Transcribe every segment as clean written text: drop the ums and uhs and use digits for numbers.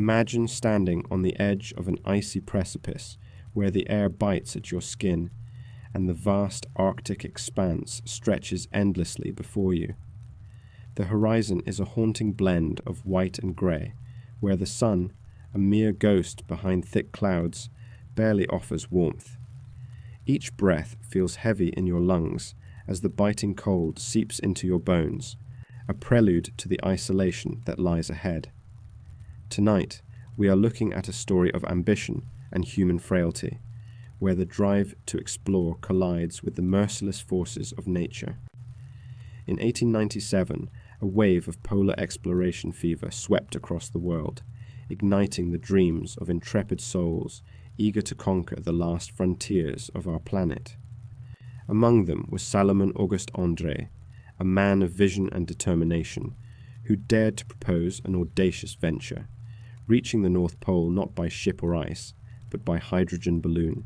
Imagine standing on the edge of an icy precipice where the air bites at your skin and the vast Arctic expanse stretches endlessly before you. The horizon is a haunting blend of white and grey, where the sun, a mere ghost behind thick clouds, barely offers warmth. Each breath feels heavy in your lungs as the biting cold seeps into your bones, a prelude to the isolation that lies ahead. Tonight, we are looking at a story of ambition and human frailty, where the drive to explore collides with the merciless forces of nature. In 1897, a wave of polar exploration fever swept across the world, igniting the dreams of intrepid souls eager to conquer the last frontiers of our planet. Among them was Salomon Auguste André, a man of vision and determination, who dared to propose an audacious venture, reaching the North Pole not by ship or ice, but by hydrogen balloon.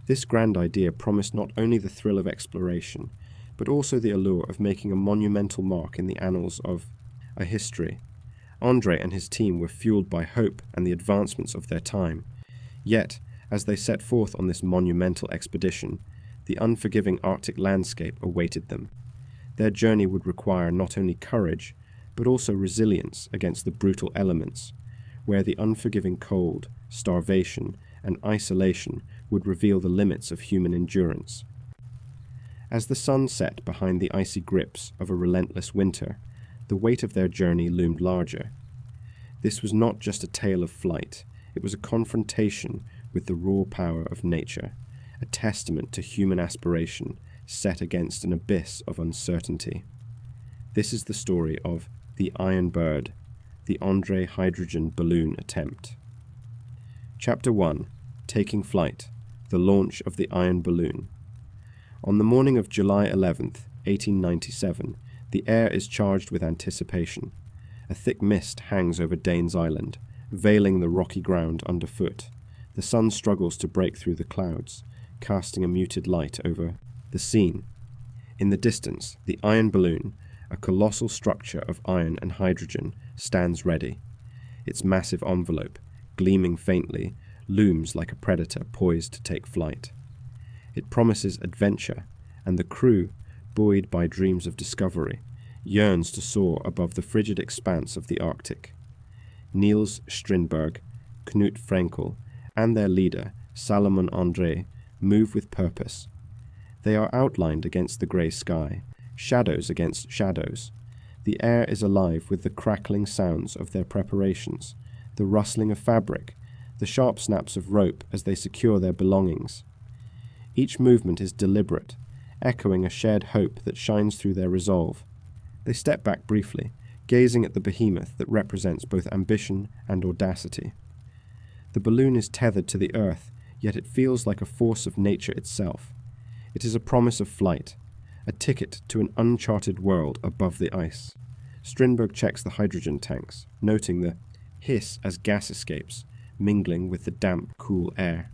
This grand idea promised not only the thrill of exploration, but also the allure of making a monumental mark in the annals of a history. André and his team were fueled by hope and the advancements of their time. Yet, as they set forth on this monumental expedition, the unforgiving Arctic landscape awaited them. Their journey would require not only courage, but also resilience against the brutal elements, where the unforgiving cold, starvation, and isolation would reveal the limits of human endurance. As the sun set behind the icy grips of a relentless winter, the weight of their journey loomed larger. This was not just a tale of flight, it was a confrontation with the raw power of nature, a testament to human aspiration set against an abyss of uncertainty. This is the story of the Iron Bird, the André hydrogen balloon attempt. Chapter 1. Taking Flight, the Launch of the Iron Balloon. On the morning of July 11th, 1897, the air is charged with anticipation. A thick mist hangs over Danes Island, veiling the rocky ground underfoot. The sun struggles to break through the clouds, casting a muted light over the scene. In the distance, the iron balloon, a colossal structure of iron and hydrogen, stands ready. Its massive envelope, gleaming faintly, looms like a predator poised to take flight. It promises adventure, and the crew, buoyed by dreams of discovery, yearns to soar above the frigid expanse of the Arctic. Niels Strindberg, Knut Frenkel, and their leader, Salomon André, move with purpose. They are outlined against the grey sky, shadows against shadows. The air is alive with the crackling sounds of their preparations, the rustling of fabric, the sharp snaps of rope as they secure their belongings. Each movement is deliberate, echoing a shared hope that shines through their resolve. They step back briefly, gazing at the behemoth that represents both ambition and audacity. The balloon is tethered to the earth, yet it feels like a force of nature itself. It is a promise of flight, a ticket to an uncharted world above the ice. Strindberg checks the hydrogen tanks, noting the hiss as gas escapes, mingling with the damp, cool air.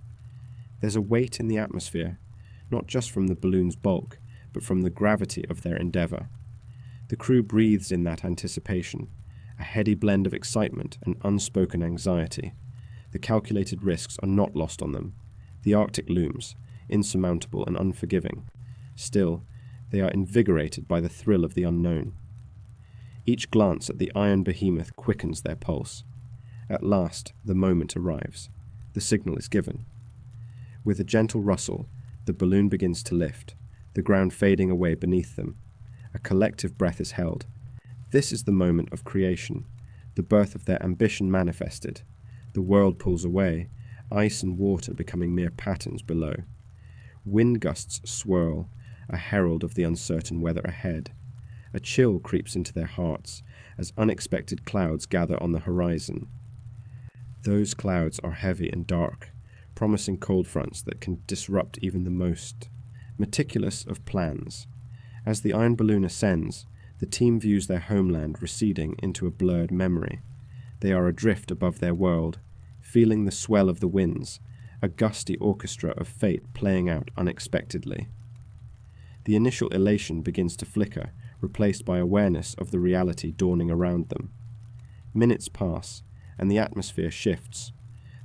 There's a weight in the atmosphere, not just from the balloon's bulk, but from the gravity of their endeavour. The crew breathes in that anticipation, a heady blend of excitement and unspoken anxiety. The calculated risks are not lost on them. The Arctic looms, insurmountable and unforgiving. Still, they are invigorated by the thrill of the unknown. Each glance at the iron behemoth quickens their pulse. At last, the moment arrives. The signal is given. With a gentle rustle, the balloon begins to lift, the ground fading away beneath them. A collective breath is held. This is the moment of creation, the birth of their ambition manifested. The world pulls away, ice and water becoming mere patterns below. Wind gusts swirl, a herald of the uncertain weather ahead. A chill creeps into their hearts as unexpected clouds gather on the horizon. Those clouds are heavy and dark, promising cold fronts that can disrupt even the most meticulous of plans. As the iron balloon ascends, the team views their homeland receding into a blurred memory. They are adrift above their world, feeling the swell of the winds, a gusty orchestra of fate playing out unexpectedly. The initial elation begins to flicker, replaced by awareness of the reality dawning around them. Minutes pass, and the atmosphere shifts.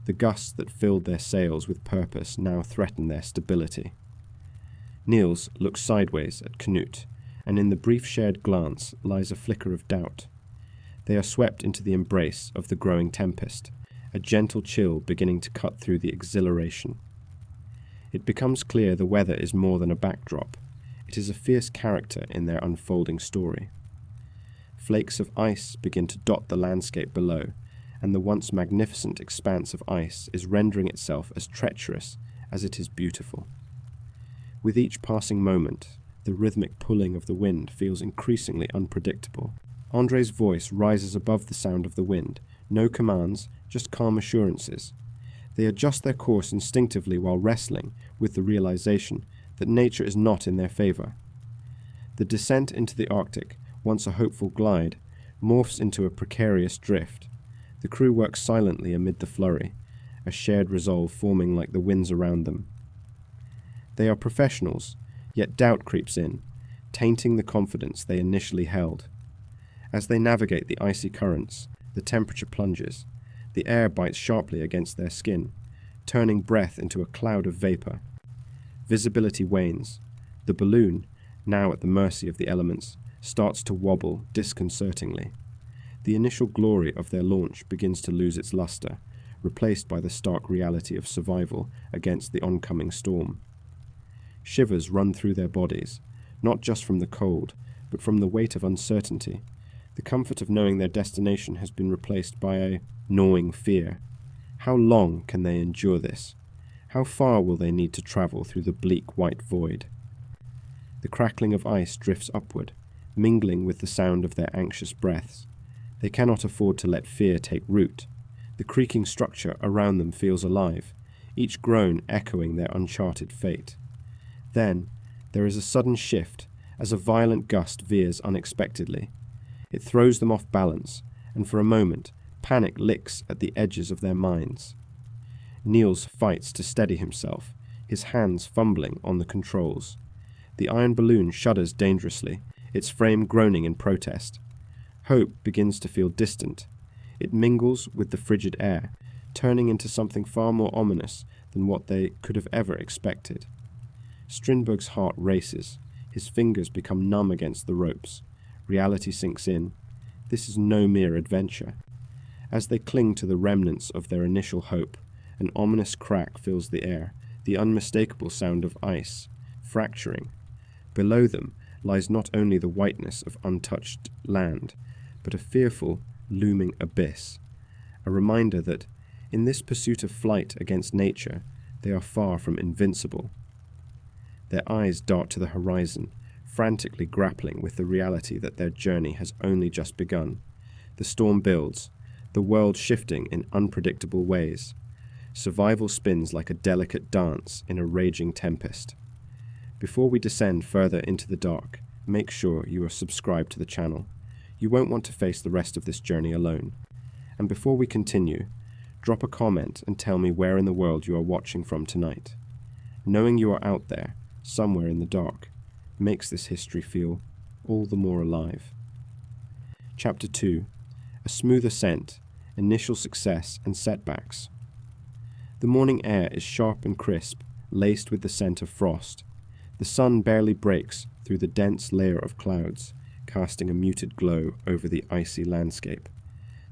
The gusts that filled their sails with purpose now threaten their stability. Niels looks sideways at Knut, and in the brief shared glance lies a flicker of doubt. They are swept into the embrace of the growing tempest, a gentle chill beginning to cut through the exhilaration. It becomes clear the weather is more than a backdrop. It is a fierce character in their unfolding story. Flakes of ice begin to dot the landscape below, and the once magnificent expanse of ice is rendering itself as treacherous as it is beautiful. With each passing moment, the rhythmic pulling of the wind feels increasingly unpredictable. Andre's voice rises above the sound of the wind, no commands, just calm assurances. They adjust their course instinctively while wrestling with the realization that nature is not in their favor. The descent into the Arctic, once a hopeful glide, morphs into a precarious drift. The crew works silently amid the flurry, a shared resolve forming like the winds around them. They are professionals, yet doubt creeps in, tainting the confidence they initially held. As they navigate the icy currents, the temperature plunges. The air bites sharply against their skin, turning breath into a cloud of vapor. Visibility wanes. The balloon, now at the mercy of the elements, starts to wobble disconcertingly. The initial glory of their launch begins to lose its luster, replaced by the stark reality of survival against the oncoming storm. Shivers run through their bodies, not just from the cold, but from the weight of uncertainty. The comfort of knowing their destination has been replaced by a gnawing fear. How long can they endure this? How far will they need to travel through the bleak white void? The crackling of ice drifts upward, mingling with the sound of their anxious breaths. They cannot afford to let fear take root. The creaking structure around them feels alive, each groan echoing their uncharted fate. Then, there is a sudden shift as a violent gust veers unexpectedly. It throws them off balance, and for a moment, panic licks at the edges of their minds. Niels fights to steady himself, his hands fumbling on the controls. The iron balloon shudders dangerously, its frame groaning in protest. Hope begins to feel distant. It mingles with the frigid air, turning into something far more ominous than what they could have ever expected. Strindberg's heart races. His fingers become numb against the ropes. Reality sinks in. This is no mere adventure. As they cling to the remnants of their initial hope, an ominous crack fills the air, the unmistakable sound of ice, fracturing. Below them lies not only the whiteness of untouched land, but a fearful, looming abyss, a reminder that, in this pursuit of flight against nature, they are far from invincible. Their eyes dart to the horizon, frantically grappling with the reality that their journey has only just begun. The storm builds, the world shifting in unpredictable ways. Survival spins like a delicate dance in a raging tempest. Before we descend further into the dark, make sure you are subscribed to the channel. You won't want to face the rest of this journey alone. And before we continue, drop a comment and tell me where in the world you are watching from tonight. Knowing you are out there, somewhere in the dark, makes this history feel all the more alive. Chapter 2. A smooth ascent, initial success and setbacks. The morning air is sharp and crisp, laced with the scent of frost. The sun barely breaks through the dense layer of clouds, casting a muted glow over the icy landscape.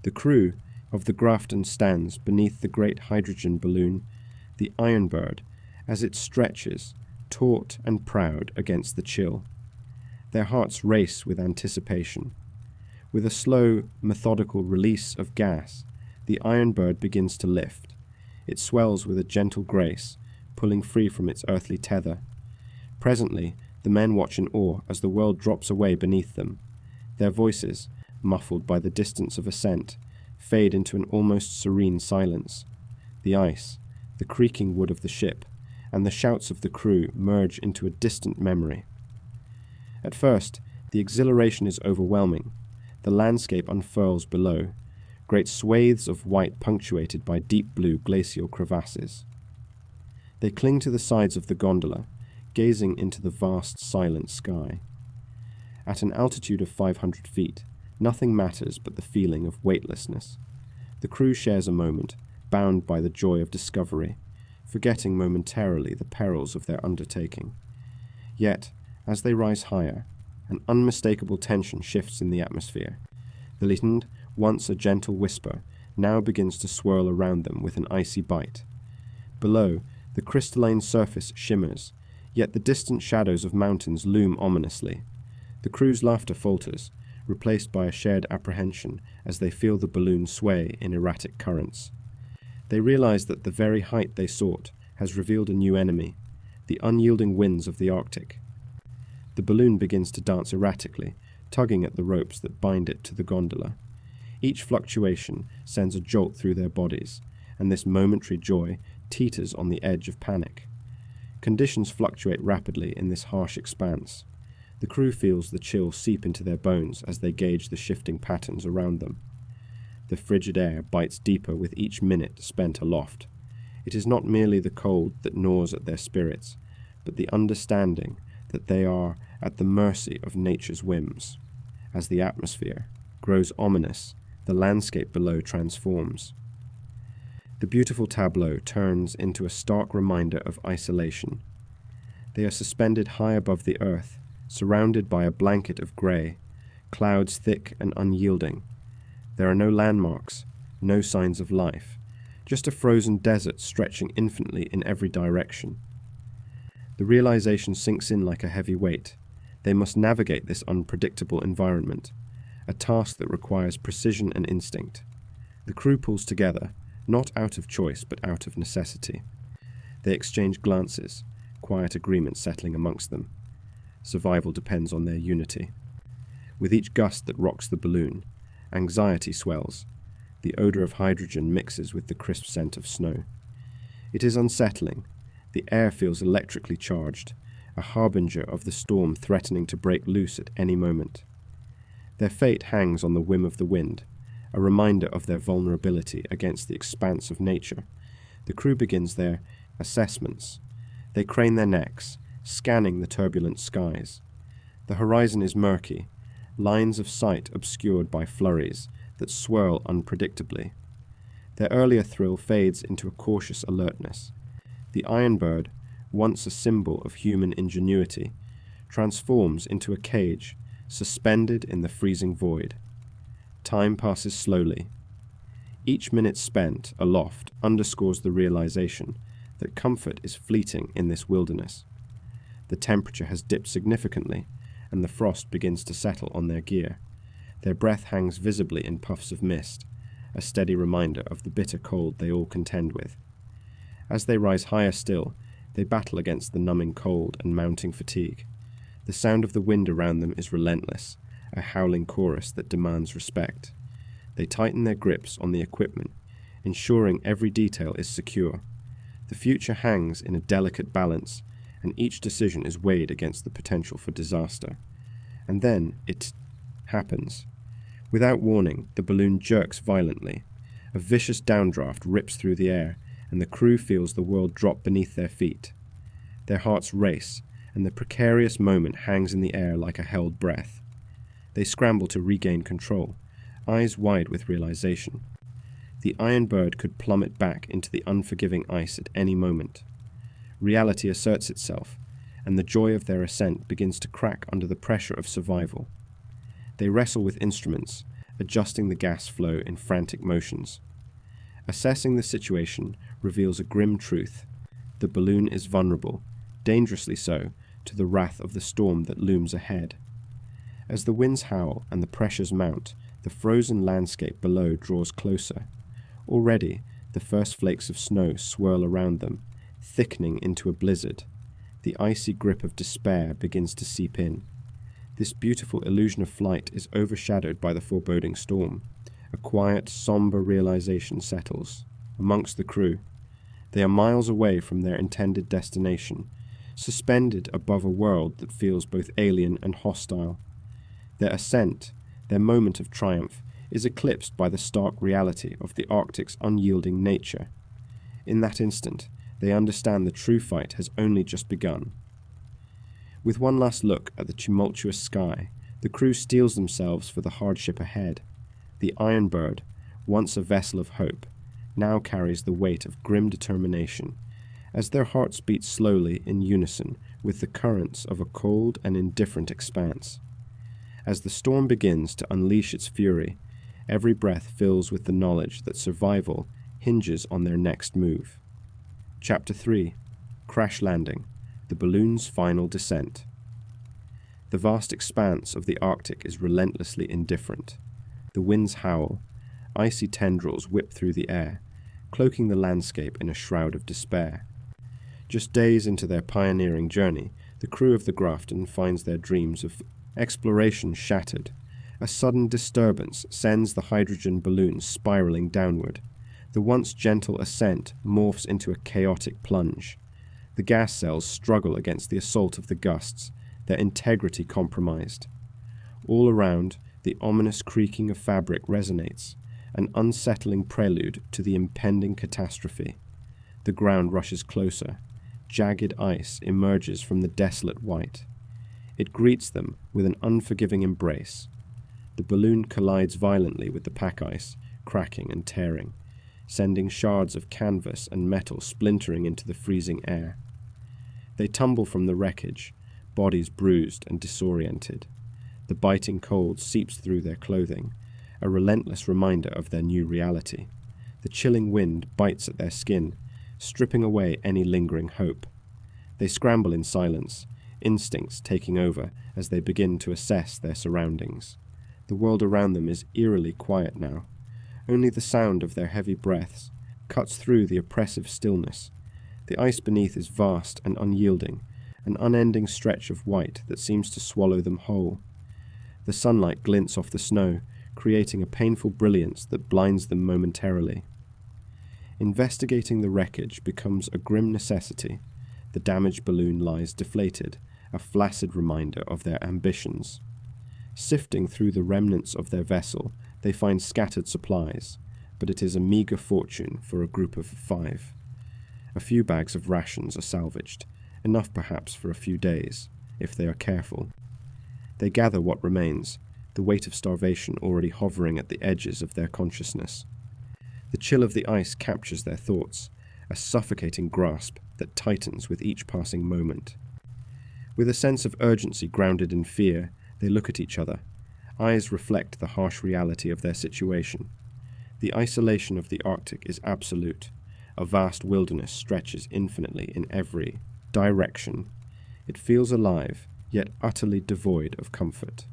The crew of the Grafton stands beneath the great hydrogen balloon, the Iron Bird, as it stretches, taut and proud against the chill. Their hearts race with anticipation. With a slow, methodical release of gas, the Iron Bird begins to lift. It swells with a gentle grace, pulling free from its earthly tether. Presently, the men watch in awe as the world drops away beneath them. Their voices, muffled by the distance of ascent, fade into an almost serene silence. The ice, the creaking wood of the ship, and the shouts of the crew merge into a distant memory. At first, the exhilaration is overwhelming. The landscape unfurls below, great swathes of white punctuated by deep blue glacial crevasses. They cling to the sides of the gondola, gazing into the vast silent sky. At an altitude of 500 feet, nothing matters but the feeling of weightlessness. The crew shares a moment, bound by the joy of discovery, forgetting momentarily the perils of their undertaking. Yet, as they rise higher, an unmistakable tension shifts in the atmosphere. The wind, once a gentle whisper, now begins to swirl around them with an icy bite. Below, the crystalline surface shimmers, yet the distant shadows of mountains loom ominously. The crew's laughter falters, replaced by a shared apprehension as they feel the balloon sway in erratic currents. They realize that the very height they sought has revealed a new enemy, the unyielding winds of the Arctic. The balloon begins to dance erratically, tugging at the ropes that bind it to the gondola. Each fluctuation sends a jolt through their bodies, and this momentary joy teeters on the edge of panic. Conditions fluctuate rapidly in this harsh expanse. The crew feels the chill seep into their bones as they gauge the shifting patterns around them. The frigid air bites deeper with each minute spent aloft. It is not merely the cold that gnaws at their spirits, but the understanding that they are at the mercy of nature's whims. As the atmosphere grows ominous, the landscape below transforms. The beautiful tableau turns into a stark reminder of isolation. They are suspended high above the earth, surrounded by a blanket of grey, clouds thick and unyielding. There are no landmarks, no signs of life, just a frozen desert stretching infinitely in every direction. The realization sinks in like a heavy weight. They must navigate this unpredictable environment, a task that requires precision and instinct. The crew pulls together, not out of choice but out of necessity. They exchange glances, quiet agreement settling amongst them. Survival depends on their unity. With each gust that rocks the balloon, anxiety swells. The odor of hydrogen mixes with the crisp scent of snow. It is unsettling. The air feels electrically charged, a harbinger of the storm threatening to break loose at any moment. Their fate hangs on the whim of the wind, a reminder of their vulnerability against the expanse of nature. The crew begins their assessments. They crane their necks, scanning the turbulent skies. The horizon is murky, lines of sight obscured by flurries that swirl unpredictably. Their earlier thrill fades into a cautious alertness. The iron bird, once a symbol of human ingenuity, transforms into a cage, suspended in the freezing void. Time passes slowly. Each minute spent aloft underscores the realization that comfort is fleeting in this wilderness. The temperature has dipped significantly, and the frost begins to settle on their gear. Their breath hangs visibly in puffs of mist, a steady reminder of the bitter cold they all contend with. As they rise higher still, they battle against the numbing cold and mounting fatigue. The sound of the wind around them is relentless, a howling chorus that demands respect. They tighten their grips on the equipment, ensuring every detail is secure. The future hangs in a delicate balance, and each decision is weighed against the potential for disaster. And then it happens. Without warning, the balloon jerks violently. A vicious downdraft rips through the air, and the crew feels the world drop beneath their feet. Their hearts race, and the precarious moment hangs in the air like a held breath. They scramble to regain control, eyes wide with realization. The iron bird could plummet back into the unforgiving ice at any moment. Reality asserts itself, and the joy of their ascent begins to crack under the pressure of survival. They wrestle with instruments, adjusting the gas flow in frantic motions. Assessing the situation reveals a grim truth. The balloon is vulnerable, dangerously so, to the wrath of the storm that looms ahead. As the winds howl and the pressures mount, the frozen landscape below draws closer. Already, the first flakes of snow swirl around them, thickening into a blizzard. The icy grip of despair begins to seep in. This beautiful illusion of flight is overshadowed by the foreboding storm. A quiet, somber realization settles amongst the crew. They are miles away from their intended destination, suspended above a world that feels both alien and hostile. Their ascent, their moment of triumph, is eclipsed by the stark reality of the Arctic's unyielding nature. In that instant, they understand the true fight has only just begun. With one last look at the tumultuous sky, the crew steels themselves for the hardship ahead. The Iron Bird, once a vessel of hope, now carries the weight of grim determination, as their hearts beat slowly in unison with the currents of a cold and indifferent expanse. As the storm begins to unleash its fury, every breath fills with the knowledge that survival hinges on their next move. Chapter 3. Crash Landing, the balloon's final descent. The vast expanse of the Arctic is relentlessly indifferent. The winds howl, icy tendrils whip through the air, cloaking the landscape in a shroud of despair. Just days into their pioneering journey, the crew of the Grafton finds their dreams of exploration shattered. A sudden disturbance sends the hydrogen balloon spiraling downward. The once gentle ascent morphs into a chaotic plunge. The gas cells struggle against the assault of the gusts, their integrity compromised. All around, the ominous creaking of fabric resonates, an unsettling prelude to the impending catastrophe. The ground rushes closer. Jagged ice emerges from the desolate white. It greets them with an unforgiving embrace. The balloon collides violently with the pack ice, cracking and tearing, sending shards of canvas and metal splintering into the freezing air. They tumble from the wreckage, bodies bruised and disoriented. The biting cold seeps through their clothing, a relentless reminder of their new reality. The chilling wind bites at their skin, stripping away any lingering hope. They scramble in silence, instincts taking over as they begin to assess their surroundings. The world around them is eerily quiet now. Only the sound of their heavy breaths cuts through the oppressive stillness. The ice beneath is vast and unyielding, an unending stretch of white that seems to swallow them whole. The sunlight glints off the snow, creating a painful brilliance that blinds them momentarily. Investigating the wreckage becomes a grim necessity. The damaged balloon lies deflated, a flaccid reminder of their ambitions. Sifting through the remnants of their vessel, they find scattered supplies, but it is a meagre fortune for a group of 5. A few bags of rations are salvaged, enough perhaps for a few days, if they are careful. They gather what remains, the weight of starvation already hovering at the edges of their consciousness. The chill of the ice captures their thoughts, a suffocating grasp that tightens with each passing moment. With a sense of urgency grounded in fear, they look at each other. Eyes reflect the harsh reality of their situation. The isolation of the Arctic is absolute. A vast wilderness stretches infinitely in every direction. It feels alive, yet utterly devoid of comfort.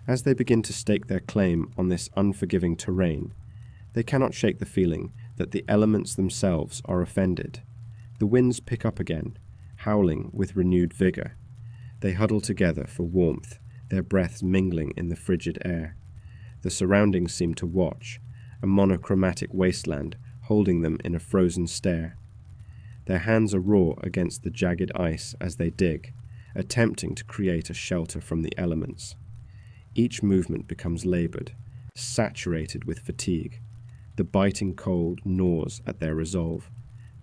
As they begin to stake their claim on this unforgiving terrain, they cannot shake the feeling that the elements themselves are offended. The winds pick up again, howling with renewed vigor. They huddle together for warmth, their breaths mingling in the frigid air. The surroundings seem to watch, a monochromatic wasteland holding them in a frozen stare. Their hands are raw against the jagged ice as they dig, attempting to create a shelter from the elements. Each movement becomes labored, saturated with fatigue. The biting cold gnaws at their resolve.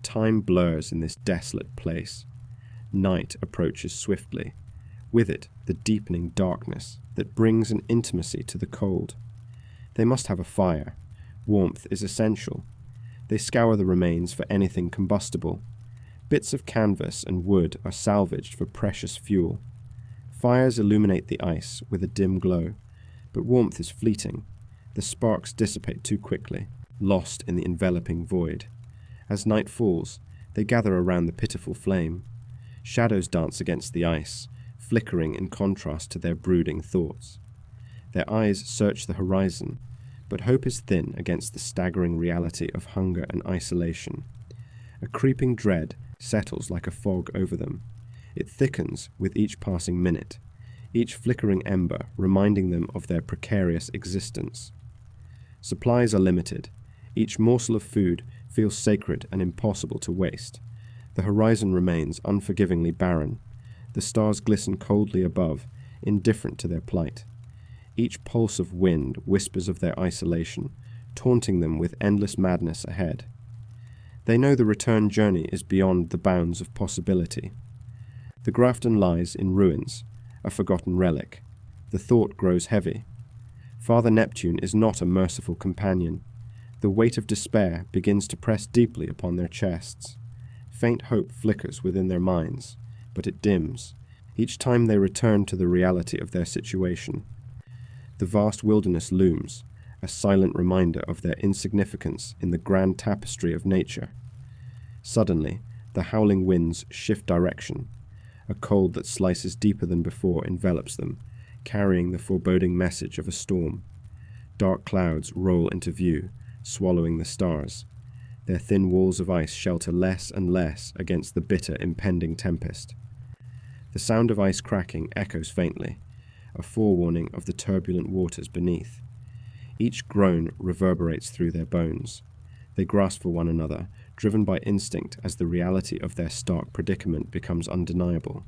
Time blurs in this desolate place. Night approaches swiftly. With it, the deepening darkness that brings an intimacy to the cold. They must have a fire. Warmth is essential. They scour the remains for anything combustible. Bits of canvas and wood are salvaged for precious fuel. Fires illuminate the ice with a dim glow, but warmth is fleeting. The sparks dissipate too quickly, lost in the enveloping void. As night falls, they gather around the pitiful flame. Shadows dance against the ice, flickering in contrast to their brooding thoughts. Their eyes search the horizon, but hope is thin against the staggering reality of hunger and isolation. A creeping dread settles like a fog over them. It thickens with each passing minute, each flickering ember reminding them of their precarious existence. Supplies are limited. Each morsel of food feels sacred and impossible to waste. The horizon remains unforgivingly barren. The stars glisten coldly above, indifferent to their plight. Each pulse of wind whispers of their isolation, taunting them with endless madness ahead. They know the return journey is beyond the bounds of possibility. The Grafton lies in ruins, a forgotten relic. The thought grows heavy. Father Neptune is not a merciful companion. The weight of despair begins to press deeply upon their chests. Faint hope flickers within their minds, but it dims, each time they return to the reality of their situation. The vast wilderness looms, a silent reminder of their insignificance in the grand tapestry of nature. Suddenly, the howling winds shift direction. A cold that slices deeper than before envelops them, carrying the foreboding message of a storm. Dark clouds roll into view, swallowing the stars. Their thin walls of ice shelter less and less against the bitter impending tempest. The sound of ice cracking echoes faintly, a forewarning of the turbulent waters beneath. Each groan reverberates through their bones. They grasp for one another, driven by instinct as the reality of their stark predicament becomes undeniable.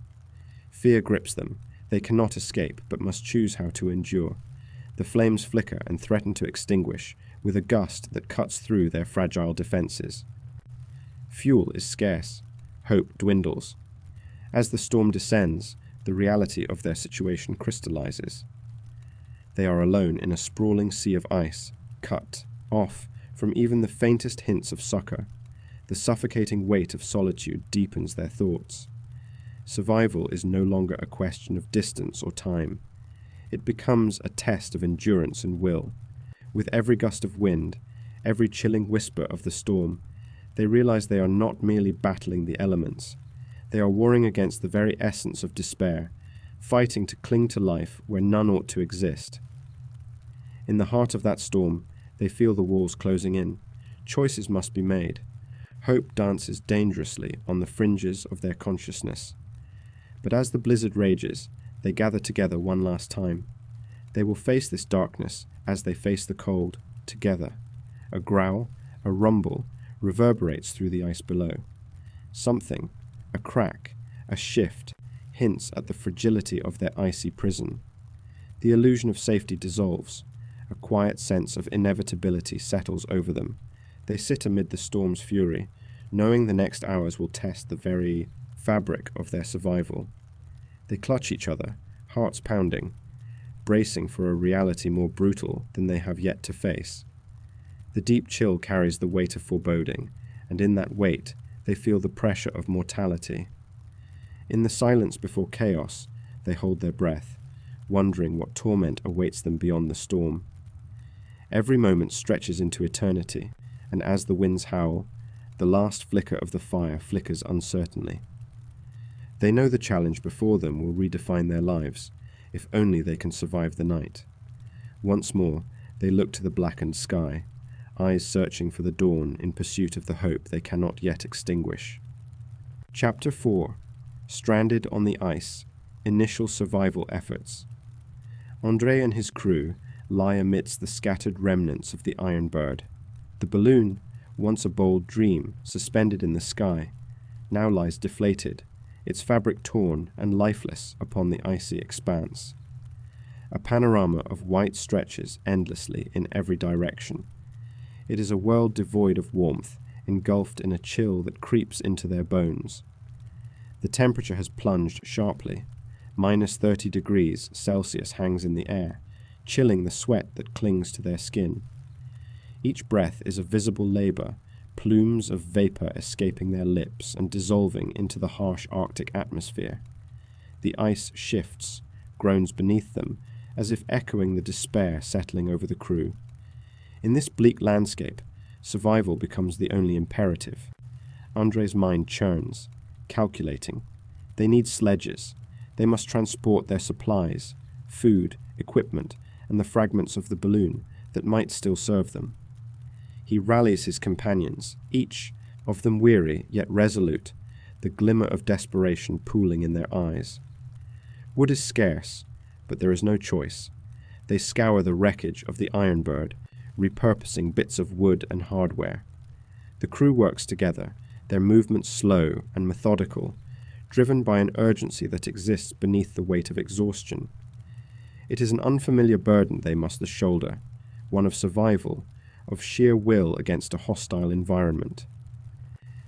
Fear grips them. They cannot escape, but must choose how to endure. The flames flicker and threaten to extinguish, with a gust that cuts through their fragile defenses. Fuel is scarce. Hope dwindles. As the storm descends, the reality of their situation crystallizes. They are alone in a sprawling sea of ice, cut off from even the faintest hints of succor. The suffocating weight of solitude deepens their thoughts. Survival is no longer a question of distance or time. It becomes a test of endurance and will. With every gust of wind, every chilling whisper of the storm, they realize they are not merely battling the elements. They are warring against the very essence of despair, fighting to cling to life where none ought to exist. In the heart of that storm, they feel the walls closing in. Choices must be made. Hope dances dangerously on the fringes of their consciousness. But as the blizzard rages, they gather together one last time. They will face this darkness as they face the cold, together. A growl, a rumble, reverberates through the ice below. Something, a crack, a shift, hints at the fragility of their icy prison. The illusion of safety dissolves. A quiet sense of inevitability settles over them. They sit amid the storm's fury, knowing the next hours will test the very fabric of their survival. They clutch each other, hearts pounding, bracing for a reality more brutal than they have yet to face. The deep chill carries the weight of foreboding, and in that weight they feel the pressure of mortality. In the silence before chaos, they hold their breath, wondering what torment awaits them beyond the storm. Every moment stretches into eternity, and as the winds howl, the last flicker of the fire flickers uncertainly. They know the challenge before them will redefine their lives, if only they can survive the night. Once more, they look to the blackened sky, eyes searching for the dawn in pursuit of the hope they cannot yet extinguish. Chapter 4. Stranded on the Ice. Initial Survival Efforts. André and his crew lie amidst the scattered remnants of the Iron Bird. The balloon, once a bold dream suspended in the sky, now lies deflated, its fabric torn and lifeless upon the icy expanse. A panorama of white stretches endlessly in every direction. It is a world devoid of warmth, engulfed in a chill that creeps into their bones. The temperature has plunged sharply. -30 degrees Celsius hangs in the air, chilling the sweat that clings to their skin. Each breath is a visible labor, plumes of vapor escaping their lips and dissolving into the harsh Arctic atmosphere. The ice shifts, groans beneath them, as if echoing the despair settling over the crew. In this bleak landscape, survival becomes the only imperative. André's mind churns, calculating. They need sledges. They must transport their supplies, food, equipment, and the fragments of the balloon that might still serve them. He rallies his companions, each of them weary yet resolute, the glimmer of desperation pooling in their eyes. Wood is scarce, but there is no choice. They scour the wreckage of the Iron Bird, repurposing bits of wood and hardware. The crew works together, their movements slow and methodical, driven by an urgency that exists beneath the weight of exhaustion. It is an unfamiliar burden they must shoulder, one of survival, of sheer will against a hostile environment.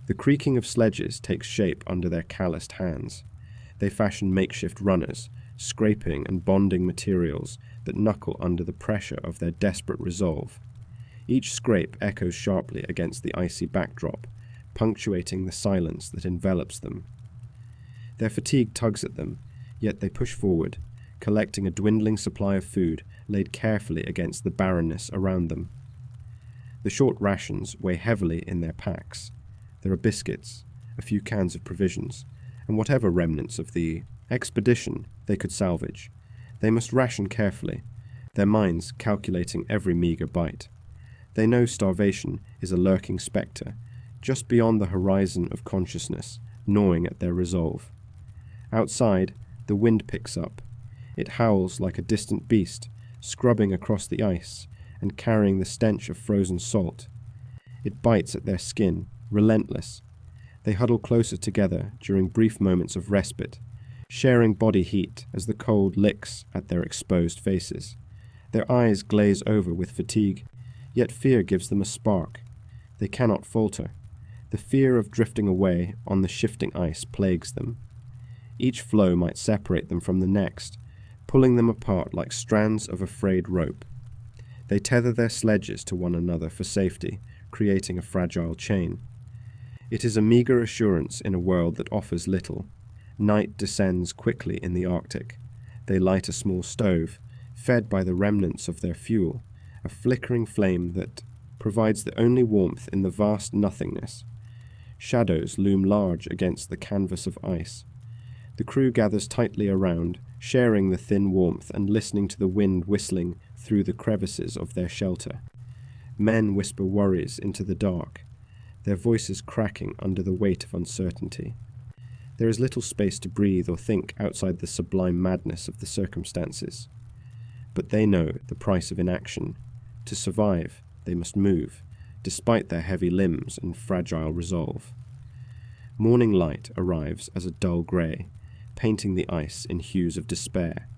The creaking of sledges takes shape under their calloused hands. They fashion makeshift runners, scraping and bonding materials that knuckle under the pressure of their desperate resolve. Each scrape echoes sharply against the icy backdrop, punctuating the silence that envelops them. Their fatigue tugs at them, yet they push forward, collecting a dwindling supply of food laid carefully against the barrenness around them. The short rations weigh heavily in their packs. There are biscuits, a few cans of provisions, and whatever remnants of the expedition they could salvage. They must ration carefully, their minds calculating every meagre bite. They know starvation is a lurking spectre, just beyond the horizon of consciousness, gnawing at their resolve. Outside, the wind picks up. It howls like a distant beast, scrubbing across the ice and carrying the stench of frozen salt. It bites at their skin, relentless. They huddle closer together during brief moments of respite, sharing body heat as the cold licks at their exposed faces. Their eyes glaze over with fatigue, yet fear gives them a spark. They cannot falter. The fear of drifting away on the shifting ice plagues them. Each floe might separate them from the next, pulling them apart like strands of a frayed rope. They tether their sledges to one another for safety, creating a fragile chain. It is a meagre assurance in a world that offers little. Night descends quickly in the Arctic. They light a small stove, fed by the remnants of their fuel, a flickering flame that provides the only warmth in the vast nothingness. Shadows loom large against the canvas of ice. The crew gathers tightly around, sharing the thin warmth and listening to the wind whistling through the crevices of their shelter. Men whisper worries into the dark, their voices cracking under the weight of uncertainty. There is little space to breathe or think outside the sublime madness of the circumstances. But they know the price of inaction. To survive, they must move, despite their heavy limbs and fragile resolve. Morning light arrives as a dull grey, painting the ice in hues of despair.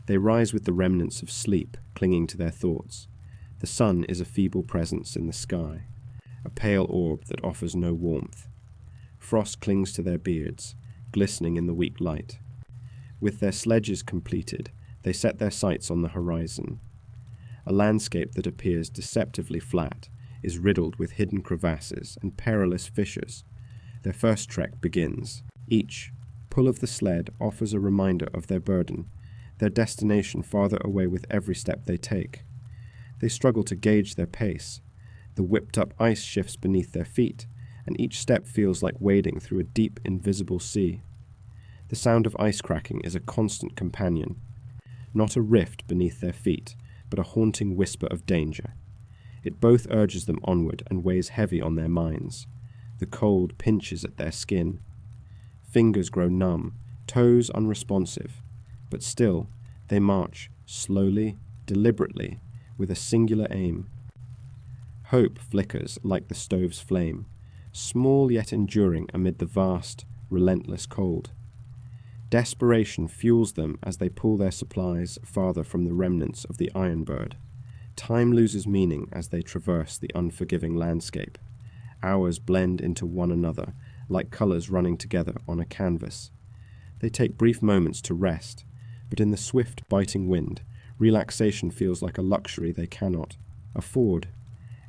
They rise with the remnants of sleep clinging to their thoughts. The sun is a feeble presence in the sky, a pale orb that offers no warmth. Frost clings to their beards, glistening in the weak light. With their sledges completed, they set their sights on the horizon. A landscape that appears deceptively flat is riddled with hidden crevasses and perilous fissures. Their first trek begins. Each pull of the sled offers a reminder of their burden, their destination farther away with every step they take. They struggle to gauge their pace. The whipped-up ice shifts beneath their feet, and each step feels like wading through a deep, invisible sea. The sound of ice cracking is a constant companion, not a rift beneath their feet, but a haunting whisper of danger. It both urges them onward and weighs heavy on their minds. The cold pinches at their skin. Fingers grow numb, toes unresponsive, but still they march slowly, deliberately, with a singular aim. Hope flickers like the stove's flame, small yet enduring amid the vast, relentless cold. Desperation fuels them as they pull their supplies farther from the remnants of the Iron Bird. Time loses meaning as they traverse the unforgiving landscape. Hours blend into one another, like colors running together on a canvas. They take brief moments to rest, but in the swift, biting wind, relaxation feels like a luxury they cannot afford.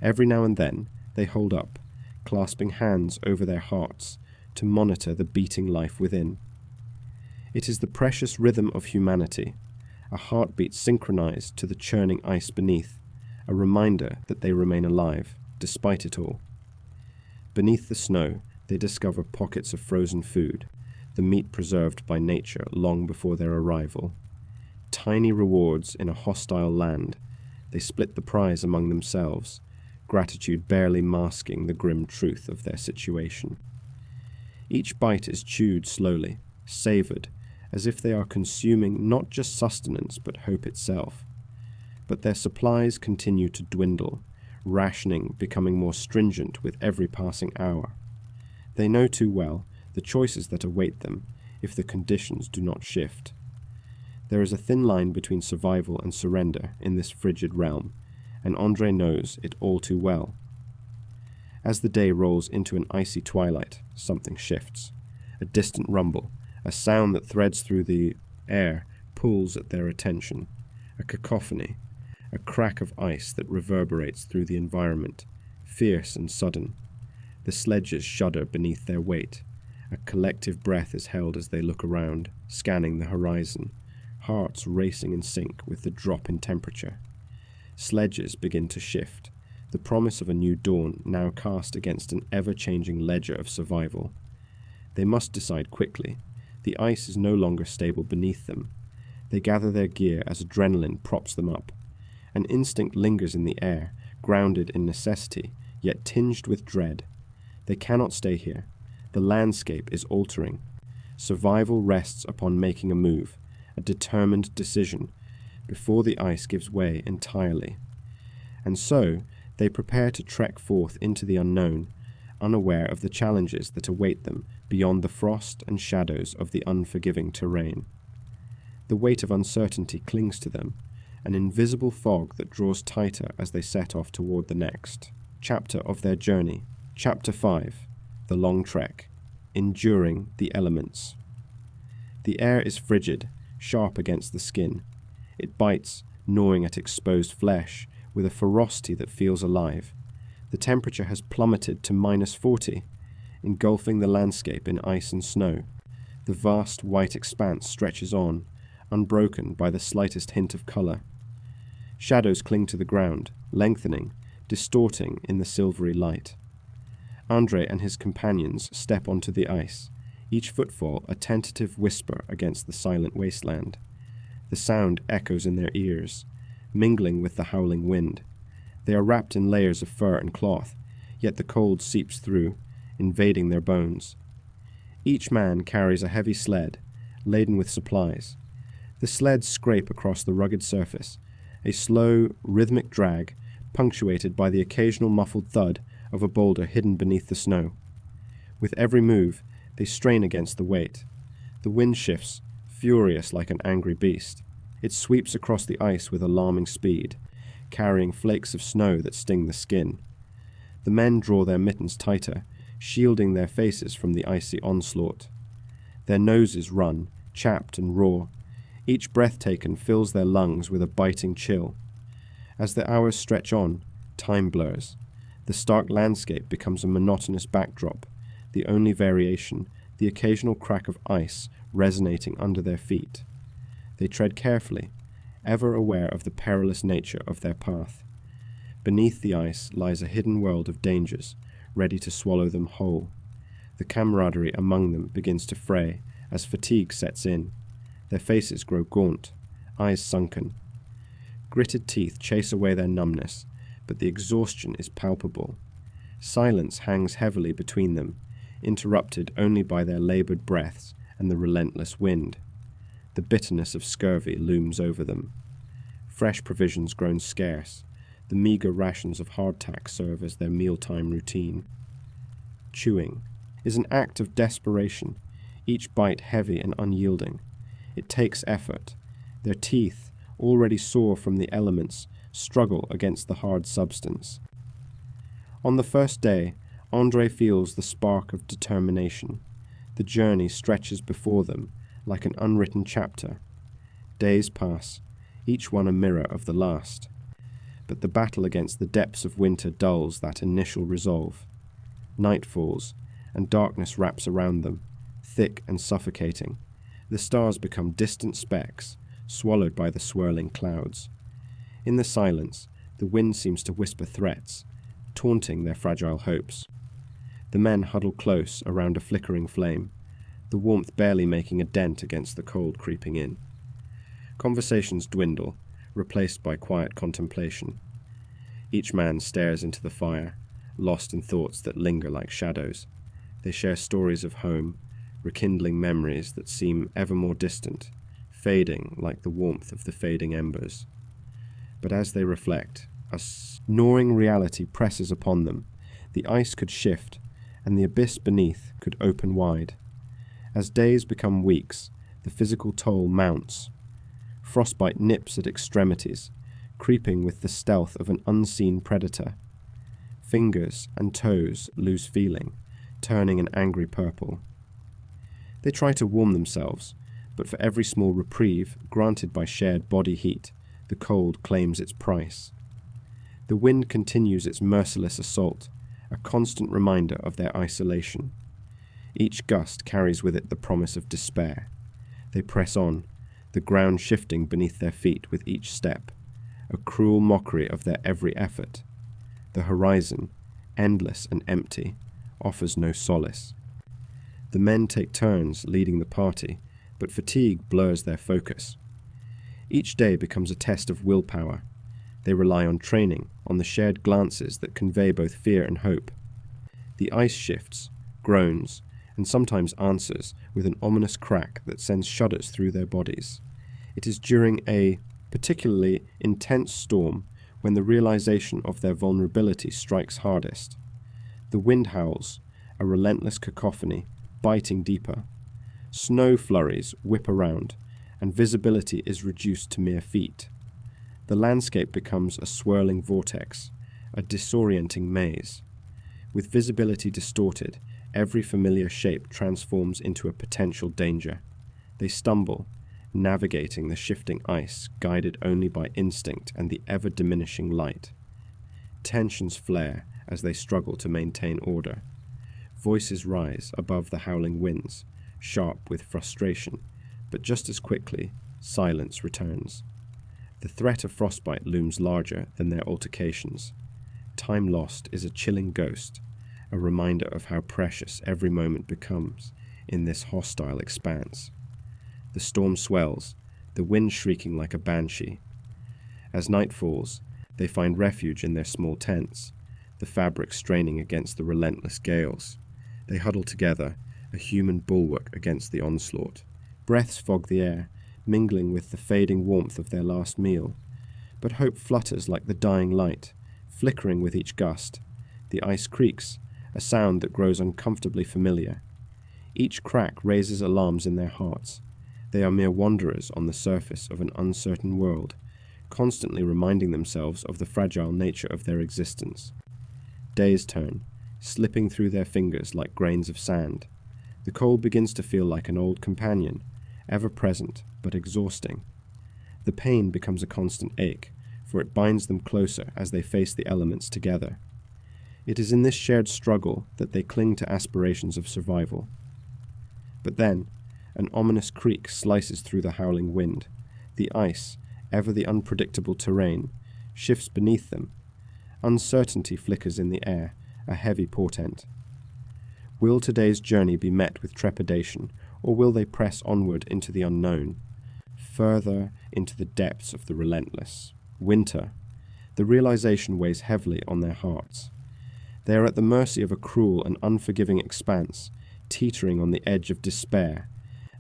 Every now and then, they hold up, clasping hands over their hearts to monitor the beating life within. It is the precious rhythm of humanity, a heartbeat synchronized to the churning ice beneath, a reminder that they remain alive, despite it all. Beneath the snow, they discover pockets of frozen food, the meat preserved by nature long before their arrival. Tiny rewards in a hostile land, they split the prize among themselves, gratitude barely masking the grim truth of their situation. Each bite is chewed slowly, savored, as if they are consuming not just sustenance but hope itself. But their supplies continue to dwindle, rationing becoming more stringent with every passing hour. They know too well the choices that await them if the conditions do not shift. There is a thin line between survival and surrender in this frigid realm, and Andre knows it all too well. As the day rolls into an icy twilight, something shifts. A distant rumble, a sound that threads through the air, pulls at their attention, a cacophony, a crack of ice that reverberates through the environment, fierce and sudden. The sledges shudder beneath their weight. A collective breath is held as they look around, scanning the horizon, hearts racing in sync with the drop in temperature. Sledges begin to shift, the promise of a new dawn now cast against an ever-changing ledger of survival. They must decide quickly. The ice is no longer stable beneath them. They gather their gear as adrenaline props them up. An instinct lingers in the air, grounded in necessity, yet tinged with dread. They cannot stay here. The landscape is altering. Survival rests upon making a move, a determined decision, before the ice gives way entirely. And so, they prepare to trek forth into the unknown, unaware of the challenges that await them beyond the frost and shadows of the unforgiving terrain. The weight of uncertainty clings to them, an invisible fog that draws tighter as they set off toward the next chapter of their journey. Chapter 5. The Long Trek. Enduring the Elements. The air is frigid, sharp against the skin. It bites, gnawing at exposed flesh, with a ferocity that feels alive. The temperature has plummeted to -40, engulfing the landscape in ice and snow. The vast white expanse stretches on, unbroken by the slightest hint of colour. Shadows cling to the ground, lengthening, distorting in the silvery light. Andre and his companions step onto the ice, each footfall a tentative whisper against the silent wasteland. The sound echoes in their ears, mingling with the howling wind. They are wrapped in layers of fur and cloth, yet the cold seeps through, invading their bones. Each man carries a heavy sled, laden with supplies. The sleds scrape across the rugged surface, a slow, rhythmic drag, punctuated by the occasional muffled thud of a boulder hidden beneath the snow. With every move, they strain against the weight. The wind shifts, furious like an angry beast. It sweeps across the ice with alarming speed, carrying flakes of snow that sting the skin. The men draw their mittens tighter, shielding their faces from the icy onslaught. Their noses run, chapped and raw. Each breath taken fills their lungs with a biting chill. As the hours stretch on, time blurs. The stark landscape becomes a monotonous backdrop, the only variation, the occasional crack of ice resonating under their feet. They tread carefully, ever aware of the perilous nature of their path. Beneath the ice lies a hidden world of dangers, ready to swallow them whole. The camaraderie among them begins to fray as fatigue sets in. Their faces grow gaunt, eyes sunken. Gritted teeth chase away their numbness, but the exhaustion is palpable. Silence hangs heavily between them, interrupted only by their laboured breaths and the relentless wind. The bitterness of scurvy looms over them. Fresh provisions grown scarce, the meagre rations of hardtack serve as their mealtime routine. Chewing is an act of desperation, each bite heavy and unyielding. It takes effort. Their teeth, already sore from the elements, struggle against the hard substance. On the first day, Andre feels the spark of determination. The journey stretches before them like an unwritten chapter. Days pass, each one a mirror of the last. But the battle against the depths of winter dulls that initial resolve. Night falls, and darkness wraps around them, thick and suffocating. The stars become distant specks, swallowed by the swirling clouds. In the silence, the wind seems to whisper threats, taunting their fragile hopes. The men huddle close around a flickering flame, the warmth barely making a dent against the cold creeping in. Conversations dwindle, replaced by quiet contemplation. Each man stares into the fire, lost in thoughts that linger like shadows. They share stories of home, rekindling memories that seem ever more distant, fading like the warmth of the fading embers. But as they reflect, a gnawing reality presses upon them. The ice could shift, and the abyss beneath could open wide. As days become weeks, the physical toll mounts. Frostbite nips at extremities, creeping with the stealth of an unseen predator. Fingers and toes lose feeling, turning an angry purple. They try to warm themselves, but for every small reprieve granted by shared body heat, the cold claims its price. The wind continues its merciless assault, a constant reminder of their isolation. Each gust carries with it the promise of despair. They press on, the ground shifting beneath their feet with each step, a cruel mockery of their every effort. The horizon, endless and empty, offers no solace. The men take turns leading the party, but fatigue blurs their focus. Each day becomes a test of willpower. They rely on training, on the shared glances that convey both fear and hope. The ice shifts, groans, and sometimes answers with an ominous crack that sends shudders through their bodies. It is during a particularly intense storm when the realization of their vulnerability strikes hardest. The wind howls, a relentless cacophony, biting deeper. Snow flurries whip around, and visibility is reduced to mere feet. The landscape becomes a swirling vortex, a disorienting maze. With visibility distorted, every familiar shape transforms into a potential danger. They stumble, navigating the shifting ice, guided only by instinct and the ever-diminishing light. Tensions flare as they struggle to maintain order. Voices rise above the howling winds, sharp with frustration, but just as quickly, silence returns. The threat of frostbite looms larger than their altercations. Time lost is a chilling ghost, a reminder of how precious every moment becomes in this hostile expanse. The storm swells, the wind shrieking like a banshee. As night falls, they find refuge in their small tents, the fabric straining against the relentless gales. They huddle together, a human bulwark against the onslaught. Breaths fog the air, mingling with the fading warmth of their last meal. But hope flutters like the dying light, flickering with each gust. The ice creaks, a sound that grows uncomfortably familiar. Each crack raises alarms in their hearts. They are mere wanderers on the surface of an uncertain world, constantly reminding themselves of the fragile nature of their existence. Days turn, slipping through their fingers like grains of sand. The cold begins to feel like an old companion, ever present but exhausting. The pain becomes a constant ache, for it binds them closer as they face the elements together. It is in this shared struggle that they cling to aspirations of survival. But then, an ominous creak slices through the howling wind. The ice, ever the unpredictable terrain, shifts beneath them. Uncertainty flickers in the air, a heavy portent. Will today's journey be met with trepidation, or will they press onward into the unknown, further into the depths of the relentless? Winter. The realization weighs heavily on their hearts. They are at the mercy of a cruel and unforgiving expanse, teetering on the edge of despair,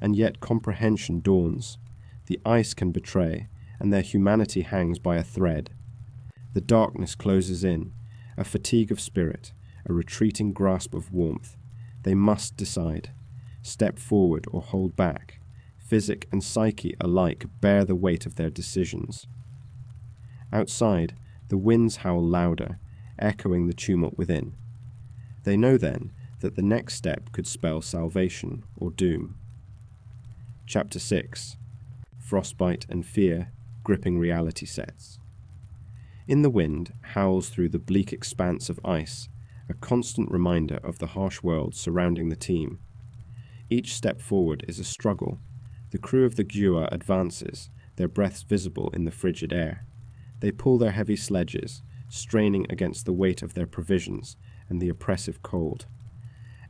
and yet comprehension dawns. The ice can betray, and their humanity hangs by a thread. The darkness closes in, a fatigue of spirit, a retreating grasp of warmth. They must decide. Step forward or hold back. Physic and psyche alike bear the weight of their decisions. Outside, the winds howl louder, echoing the tumult within. They know then that the next step could spell salvation or doom. Chapter 6. Frostbite and fear, gripping reality sets. In the wind howls through the bleak expanse of ice, a constant reminder of the harsh world surrounding the team. Each step forward is a struggle. The crew of the Gua advances, their breaths visible in the frigid air. They pull their heavy sledges, straining against the weight of their provisions and the oppressive cold.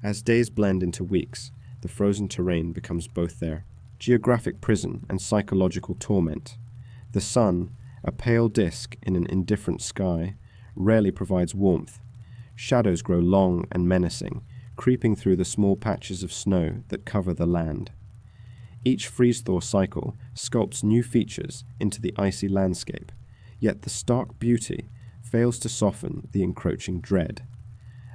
As days blend into weeks, the frozen terrain becomes both their geographic prison and psychological torment. The sun, a pale disk in an indifferent sky, rarely provides warmth. Shadows grow long and menacing, creeping through the small patches of snow that cover the land. Each freeze-thaw cycle sculpts new features into the icy landscape, yet the stark beauty fails to soften the encroaching dread.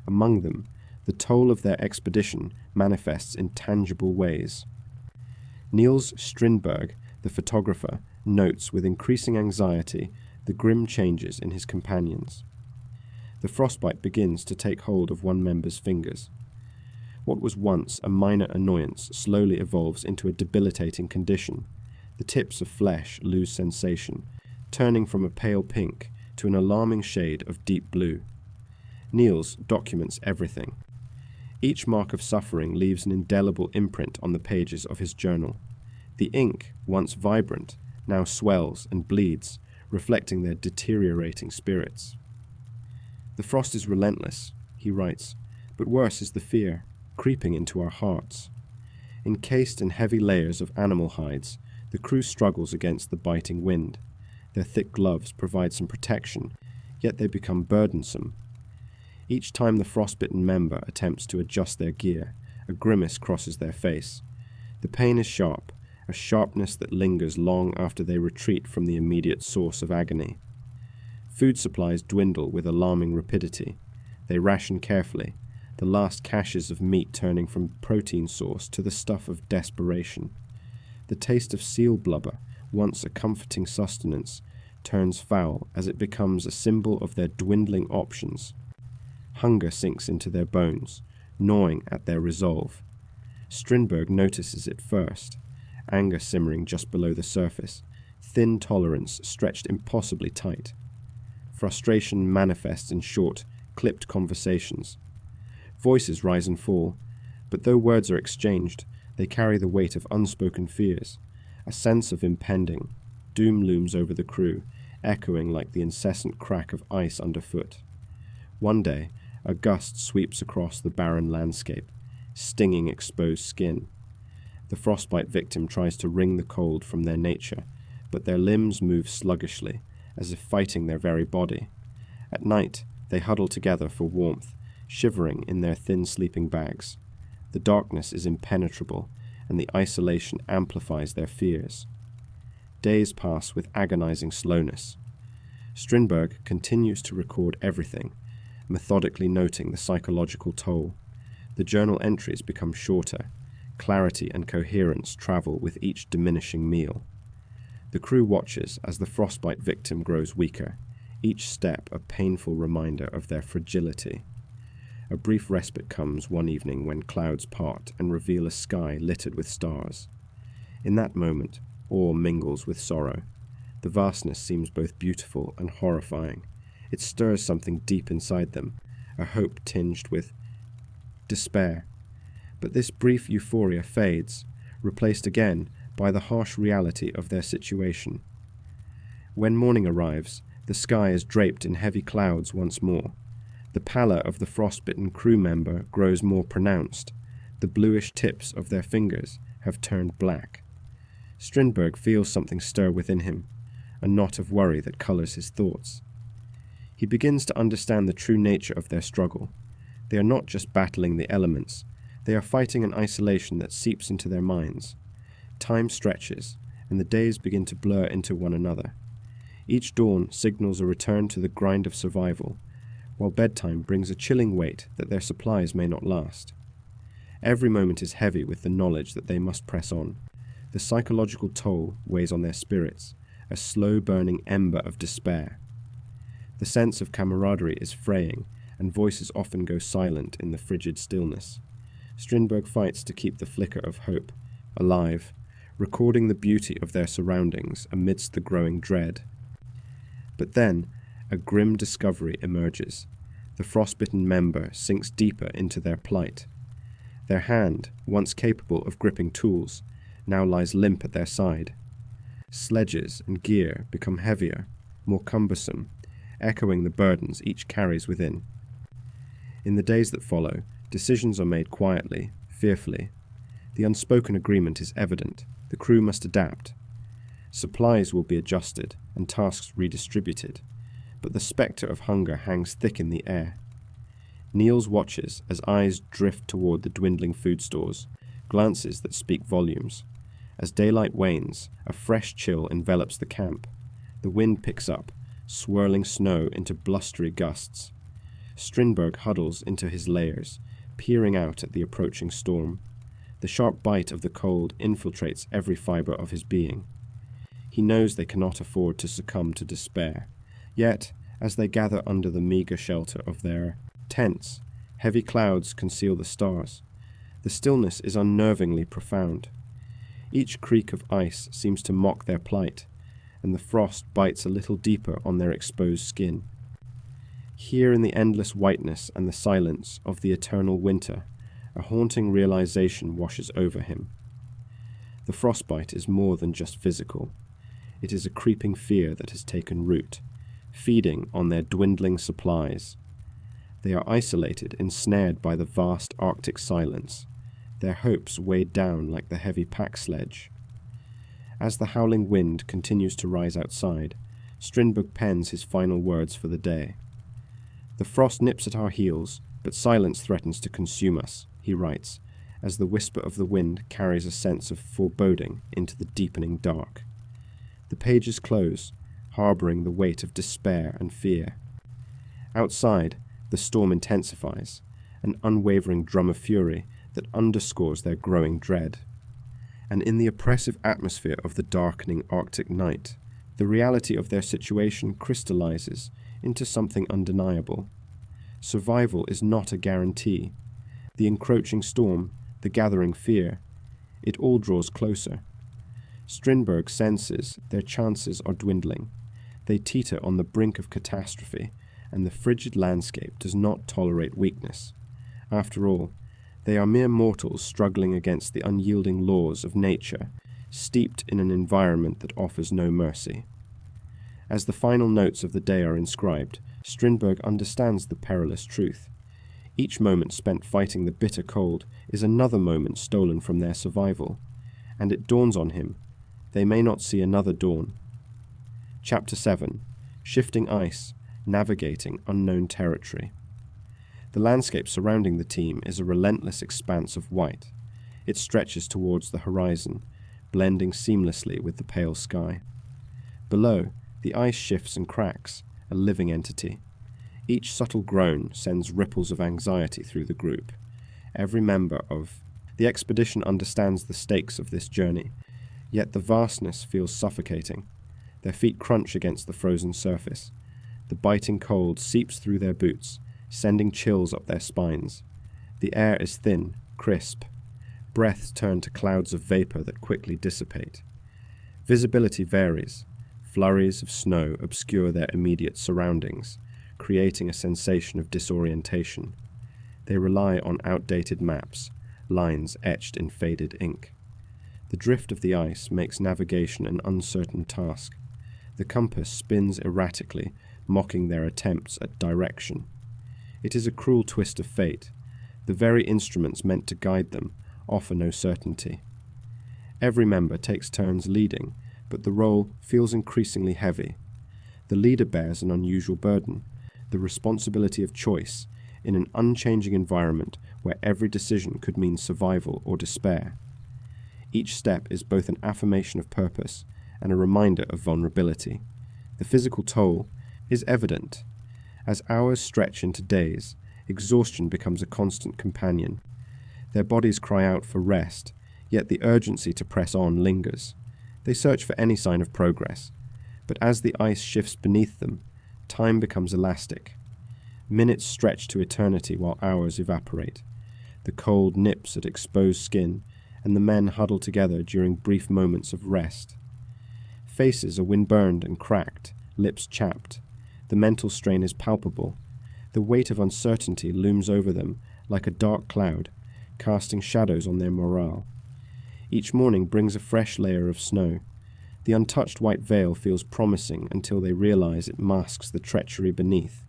Among them, the toll of their expedition manifests in tangible ways. Niels Strindberg, the photographer, notes with increasing anxiety the grim changes in his companions. The frostbite begins to take hold of one member's fingers. What was once a minor annoyance slowly evolves into a debilitating condition. The tips of flesh lose sensation, turning from a pale pink to an alarming shade of deep blue. Niels documents everything. Each mark of suffering leaves an indelible imprint on the pages of his journal. The ink, once vibrant, now swells and bleeds, reflecting their deteriorating spirits. "The frost is relentless," he writes, "but worse is the fear, creeping into our hearts." Encased in heavy layers of animal hides, the crew struggles against the biting wind. Their thick gloves provide some protection, yet they become burdensome. Each time the frostbitten member attempts to adjust their gear, a grimace crosses their face. The pain is sharp, a sharpness that lingers long after they retreat from the immediate source of agony. Food supplies dwindle with alarming rapidity. They ration carefully, the last caches of meat turning from protein source to the stuff of desperation. The taste of seal blubber, once a comforting sustenance, turns foul as it becomes a symbol of their dwindling options. Hunger sinks into their bones, gnawing at their resolve. Strindberg notices it first, anger simmering just below the surface, thin tolerance stretched impossibly tight. Frustration manifests in short, clipped conversations. Voices rise and fall, but though words are exchanged, they carry the weight of unspoken fears. A sense of impending doom looms over the crew, echoing like the incessant crack of ice underfoot. One day, a gust sweeps across the barren landscape, stinging exposed skin. The frostbite victim tries to wring the cold from their nature, but their limbs move sluggishly, as if fighting their very body. At night, they huddle together for warmth, shivering in their thin sleeping bags. The darkness is impenetrable, and the isolation amplifies their fears. Days pass with agonizing slowness. Strindberg continues to record everything, methodically noting the psychological toll. The journal entries become shorter. Clarity and coherence travel with each diminishing meal. The crew watches as the frostbite victim grows weaker, each step a painful reminder of their fragility. A brief respite comes one evening when clouds part and reveal a sky littered with stars. In that moment, awe mingles with sorrow. The vastness seems both beautiful and horrifying. It stirs something deep inside them, a hope tinged with despair. But this brief euphoria fades, replaced again by the harsh reality of their situation. When morning arrives, the sky is draped in heavy clouds once more. The pallor of the frostbitten crew member grows more pronounced. The bluish tips of their fingers have turned black. Strindberg feels something stir within him, a knot of worry that colors his thoughts. He begins to understand the true nature of their struggle. They are not just battling the elements, they are fighting an isolation that seeps into their minds. Time stretches, and the days begin to blur into one another. Each dawn signals a return to the grind of survival, while bedtime brings a chilling weight that their supplies may not last. Every moment is heavy with the knowledge that they must press on. The psychological toll weighs on their spirits, a slow-burning ember of despair. The sense of camaraderie is fraying, and voices often go silent in the frigid stillness. Strindberg fights to keep the flicker of hope alive, recording the beauty of their surroundings amidst the growing dread. But then, a grim discovery emerges. The frostbitten member sinks deeper into their plight. Their hand, once capable of gripping tools, now lies limp at their side. Sledges and gear become heavier, more cumbersome, echoing the burdens each carries within. In the days that follow, decisions are made quietly, fearfully. The unspoken agreement is evident. The crew must adapt. Supplies will be adjusted and tasks redistributed, but the spectre of hunger hangs thick in the air. Niels watches as eyes drift toward the dwindling food stores, glances that speak volumes. As daylight wanes, a fresh chill envelops the camp. The wind picks up, swirling snow into blustery gusts. Strindberg huddles into his layers, peering out at the approaching storm. The sharp bite of the cold infiltrates every fiber of his being. He knows they cannot afford to succumb to despair. Yet, as they gather under the meager shelter of their tents, heavy clouds conceal the stars. The stillness is unnervingly profound. Each creak of ice seems to mock their plight, and the frost bites a little deeper on their exposed skin. Here in the endless whiteness and the silence of the eternal winter, a haunting realization washes over him. The frostbite is more than just physical. It is a creeping fear that has taken root, feeding on their dwindling supplies. They are isolated, ensnared by the vast Arctic silence, their hopes weighed down like the heavy pack sledge. As the howling wind continues to rise outside, Strindberg pens his final words for the day. "The frost nips at our heels, but silence threatens to consume us," he writes, as the whisper of the wind carries a sense of foreboding into the deepening dark. The pages close, harboring the weight of despair and fear. Outside, the storm intensifies, an unwavering drum of fury that underscores their growing dread. And in the oppressive atmosphere of the darkening Arctic night, the reality of their situation crystallizes into something undeniable. Survival is not a guarantee. The encroaching storm, the gathering fear, it all draws closer. Strindberg senses their chances are dwindling. They teeter on the brink of catastrophe, and the frigid landscape does not tolerate weakness. After all, they are mere mortals struggling against the unyielding laws of nature, steeped in an environment that offers no mercy. As the final notes of the day are inscribed, Strindberg understands the perilous truth. Each moment spent fighting the bitter cold is another moment stolen from their survival, and it dawns on him, they may not see another dawn. Chapter 7. Shifting Ice, Navigating Unknown Territory. The landscape surrounding the team is a relentless expanse of white. It stretches towards the horizon, blending seamlessly with the pale sky. Below, the ice shifts and cracks, a living entity. Each subtle groan sends ripples of anxiety through the group. Every member of the expedition understands the stakes of this journey, yet the vastness feels suffocating. Their feet crunch against the frozen surface. The biting cold seeps through their boots, sending chills up their spines. The air is thin, crisp. Breaths turn to clouds of vapor that quickly dissipate. Visibility varies. Flurries of snow obscure their immediate surroundings, creating a sensation of disorientation. They rely on outdated maps, lines etched in faded ink. The drift of the ice makes navigation an uncertain task. The compass spins erratically, mocking their attempts at direction. It is a cruel twist of fate. The very instruments meant to guide them offer no certainty. Every member takes turns leading, but the role feels increasingly heavy. The leader bears an unusual burden, the responsibility of choice, in an unchanging environment where every decision could mean survival or despair. Each step is both an affirmation of purpose and a reminder of vulnerability. The physical toll is evident. As hours stretch into days, exhaustion becomes a constant companion. Their bodies cry out for rest, yet the urgency to press on lingers. They search for any sign of progress, but as the ice shifts beneath them, time becomes elastic. Minutes stretch to eternity while hours evaporate. The cold nips at exposed skin, and the men huddle together during brief moments of rest. Faces are windburned and cracked, lips chapped. The mental strain is palpable. The weight of uncertainty looms over them like a dark cloud, casting shadows on their morale. Each morning brings a fresh layer of snow. The untouched white veil feels promising until they realize it masks the treachery beneath.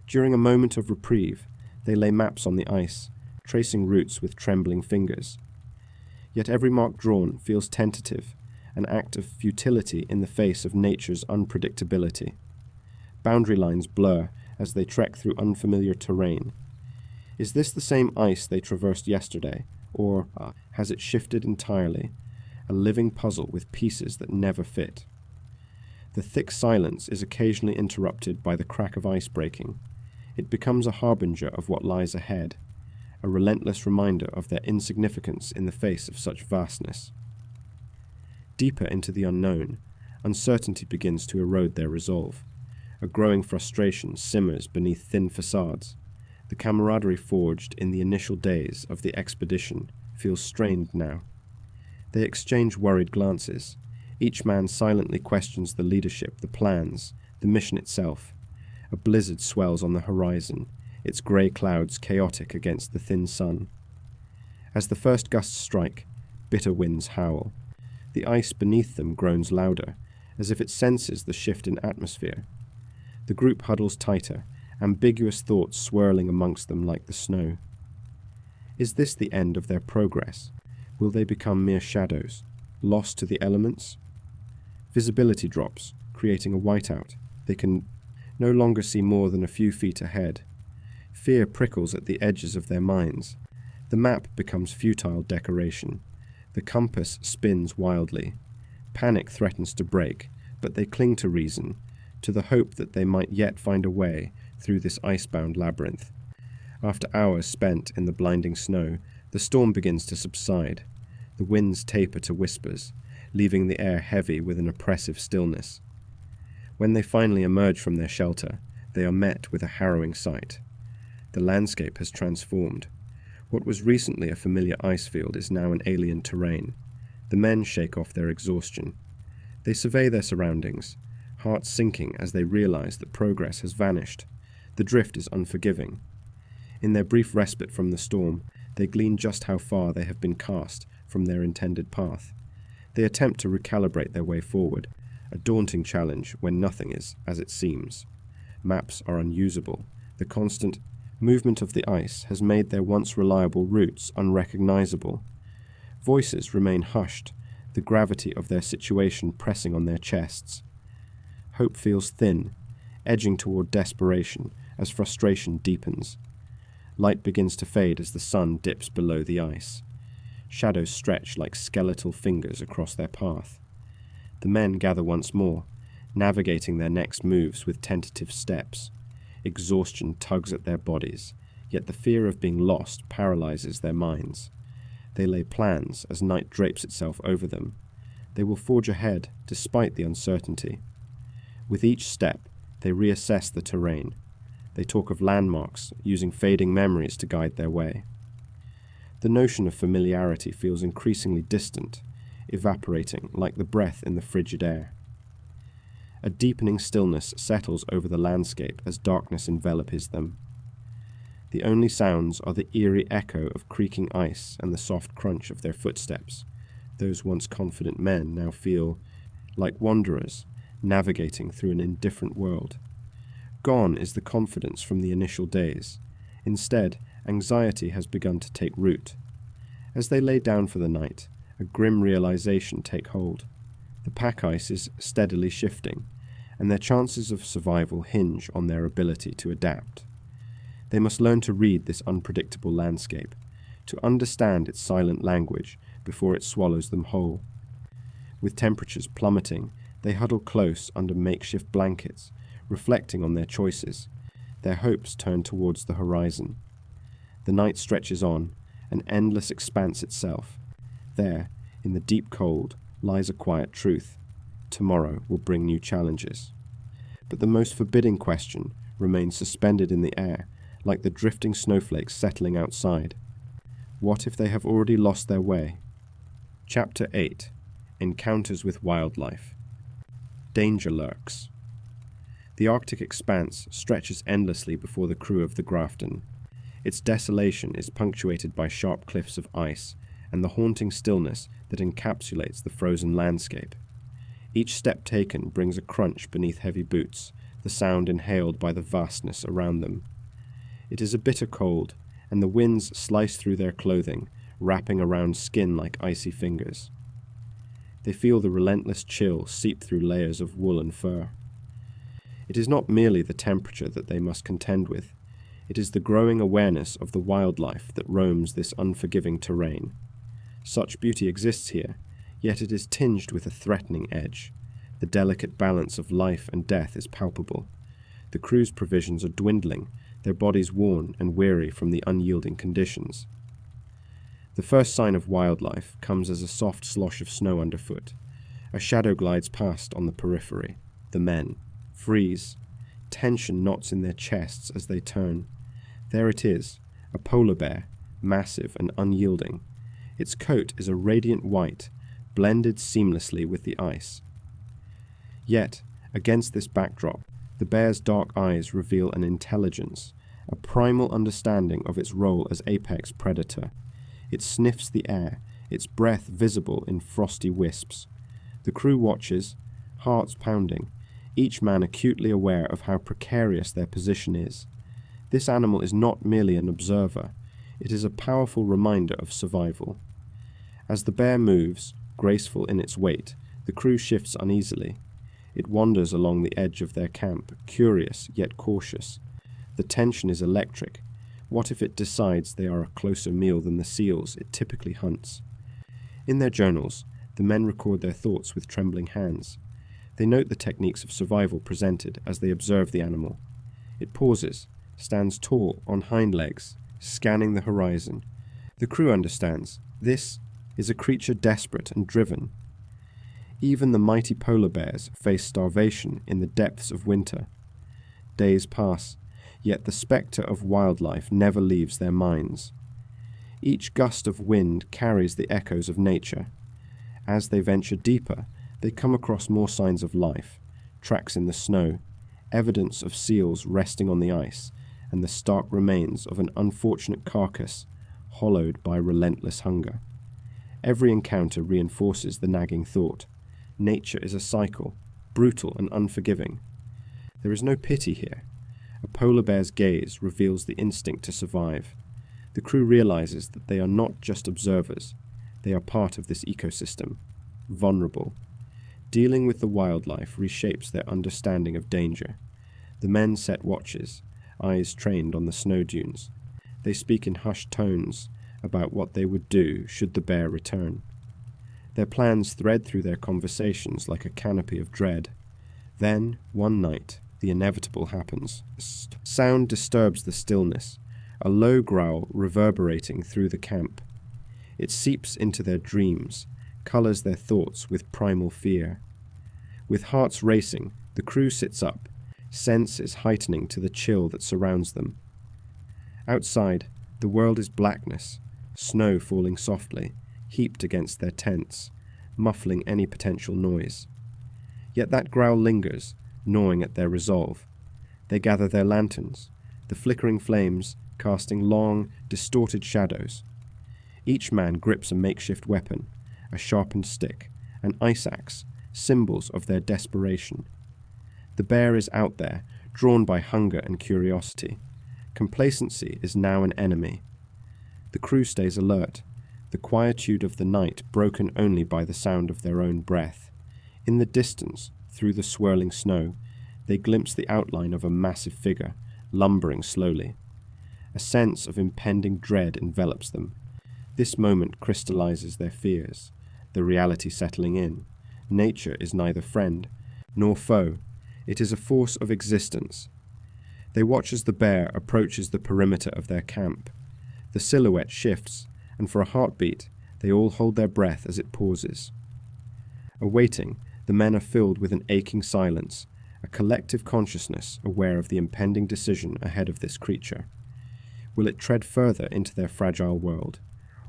During a moment of reprieve, they lay maps on the ice, tracing routes with trembling fingers. Yet every mark drawn feels tentative, an act of futility in the face of nature's unpredictability. Boundary lines blur as they trek through unfamiliar terrain. Is this the same ice they traversed yesterday, or has it shifted entirely, a living puzzle with pieces that never fit? The thick silence is occasionally interrupted by the crack of ice breaking. It becomes a harbinger of what lies ahead, a relentless reminder of their insignificance in the face of such vastness. Deeper into the unknown, uncertainty begins to erode their resolve. A growing frustration simmers beneath thin facades. The camaraderie forged in the initial days of the expedition feels strained now. They exchange worried glances. Each man silently questions the leadership, the plans, the mission itself. A blizzard swells on the horizon, its grey clouds chaotic against the thin sun. As the first gusts strike, bitter winds howl. The ice beneath them groans louder, as if it senses the shift in atmosphere. The group huddles tighter, ambiguous thoughts swirling amongst them like the snow. Is this the end of their progress? Will they become mere shadows, lost to the elements? Visibility drops, creating a whiteout. They can no longer see more than a few feet ahead. Fear prickles at the edges of their minds. The map becomes futile decoration. The compass spins wildly. Panic threatens to break, but they cling to reason, to the hope that they might yet find a way through this icebound labyrinth. After hours spent in the blinding snow, the storm begins to subside. The winds taper to whispers, leaving the air heavy with an oppressive stillness. When they finally emerge from their shelter, they are met with a harrowing sight. The landscape has transformed. What was recently a familiar ice field is now an alien terrain. The men shake off their exhaustion. They survey their surroundings, hearts sinking as they realize that progress has vanished. The drift is unforgiving. In their brief respite from the storm, they glean just how far they have been cast from their intended path. They attempt to recalibrate their way forward, a daunting challenge when nothing is as it seems. Maps are unusable. The constant movement of the ice has made their once reliable routes unrecognizable. Voices remain hushed, the gravity of their situation pressing on their chests. Hope feels thin, edging toward desperation as frustration deepens. Light begins to fade as the sun dips below the ice. Shadows stretch like skeletal fingers across their path. The men gather once more, navigating their next moves with tentative steps. Exhaustion tugs at their bodies, yet the fear of being lost paralyzes their minds. They lay plans as night drapes itself over them. They will forge ahead despite the uncertainty. With each step, they reassess the terrain. They talk of landmarks, using fading memories to guide their way. The notion of familiarity feels increasingly distant, evaporating like the breath in the frigid air. A deepening stillness settles over the landscape as darkness envelops them. The only sounds are the eerie echo of creaking ice and the soft crunch of their footsteps. Those once confident men now feel like wanderers, navigating through an indifferent world. Gone is the confidence from the initial days. Instead, anxiety has begun to take root. As they lay down for the night, a grim realization takes hold. The pack ice is steadily shifting, and their chances of survival hinge on their ability to adapt. They must learn to read this unpredictable landscape, to understand its silent language before it swallows them whole. With temperatures plummeting, they huddle close under makeshift blankets, reflecting on their choices. Their hopes turn towards the horizon. The night stretches on, an endless expanse itself. There, in the deep cold, lies a quiet truth. Tomorrow will bring new challenges. But the most forbidding question remains suspended in the air, like the drifting snowflakes settling outside. What if they have already lost their way? Chapter 8. Encounters with Wildlife. Danger lurks. The Arctic expanse stretches endlessly before the crew of the Grafton. Its desolation is punctuated by sharp cliffs of ice and the haunting stillness that encapsulates the frozen landscape. Each step taken brings a crunch beneath heavy boots, the sound inhaled by the vastness around them. It is a bitter cold, and the winds slice through their clothing, wrapping around skin like icy fingers. They feel the relentless chill seep through layers of wool and fur. It is not merely the temperature that they must contend with. It is the growing awareness of the wildlife that roams this unforgiving terrain. Such beauty exists here, yet it is tinged with a threatening edge. The delicate balance of life and death is palpable. The crew's provisions are dwindling, their bodies worn and weary from the unyielding conditions. The first sign of wildlife comes as a soft slosh of snow underfoot. A shadow glides past on the periphery. The men freeze. Tension knots in their chests as they turn. There it is, a polar bear, massive and unyielding. Its coat is a radiant white, blended seamlessly with the ice. Yet, against this backdrop, the bear's dark eyes reveal an intelligence, a primal understanding of its role as apex predator. It sniffs the air, its breath visible in frosty wisps. The crew watches, hearts pounding, each man acutely aware of how precarious their position is. This animal is not merely an observer, it is a powerful reminder of survival. As the bear moves, graceful in its weight, the crew shifts uneasily. It wanders along the edge of their camp, curious yet cautious. The tension is electric. What if it decides they are a closer meal than the seals it typically hunts? In their journals, the men record their thoughts with trembling hands. They note the techniques of survival presented as they observe the animal. It pauses, stands tall on hind legs, scanning the horizon. The crew understands. This is a creature desperate and driven. Even the mighty polar bears face starvation in the depths of winter. Days pass, yet the spectre of wildlife never leaves their minds. Each gust of wind carries the echoes of nature. As they venture deeper, they come across more signs of life, tracks in the snow, evidence of seals resting on the ice, and the stark remains of an unfortunate carcass, hollowed by relentless hunger. Every encounter reinforces the nagging thought. Nature is a cycle, brutal and unforgiving. There is no pity here. A polar bear's gaze reveals the instinct to survive. The crew realizes that they are not just observers, they are part of this ecosystem, vulnerable. Dealing with the wildlife reshapes their understanding of danger. The men set watches, eyes trained on the snow dunes. They speak in hushed tones about what they would do should the bear return. Their plans thread through their conversations like a canopy of dread. Then, one night, the inevitable happens. Sound disturbs the stillness, a low growl reverberating through the camp. It seeps into their dreams, colors their thoughts with primal fear. With hearts racing, the crew sits up, senses heightening to the chill that surrounds them. Outside, the world is blackness, snow falling softly, heaped against their tents, muffling any potential noise. Yet that growl lingers, gnawing at their resolve. They gather their lanterns, the flickering flames casting long, distorted shadows. Each man grips a makeshift weapon, a sharpened stick, an ice axe, symbols of their desperation. The bear is out there, drawn by hunger and curiosity. Complacency is now an enemy. The crew stays alert, the quietude of the night broken only by the sound of their own breath. In the distance, through the swirling snow, they glimpse the outline of a massive figure, lumbering slowly. A sense of impending dread envelops them. This moment crystallizes their fears, the reality settling in. Nature is neither friend nor foe. It is a force of existence. They watch as the bear approaches the perimeter of their camp. The silhouette shifts, and for a heartbeat, they all hold their breath as it pauses. Awaiting, the men are filled with an aching silence, a collective consciousness aware of the impending decision ahead of this creature. Will it tread further into their fragile world,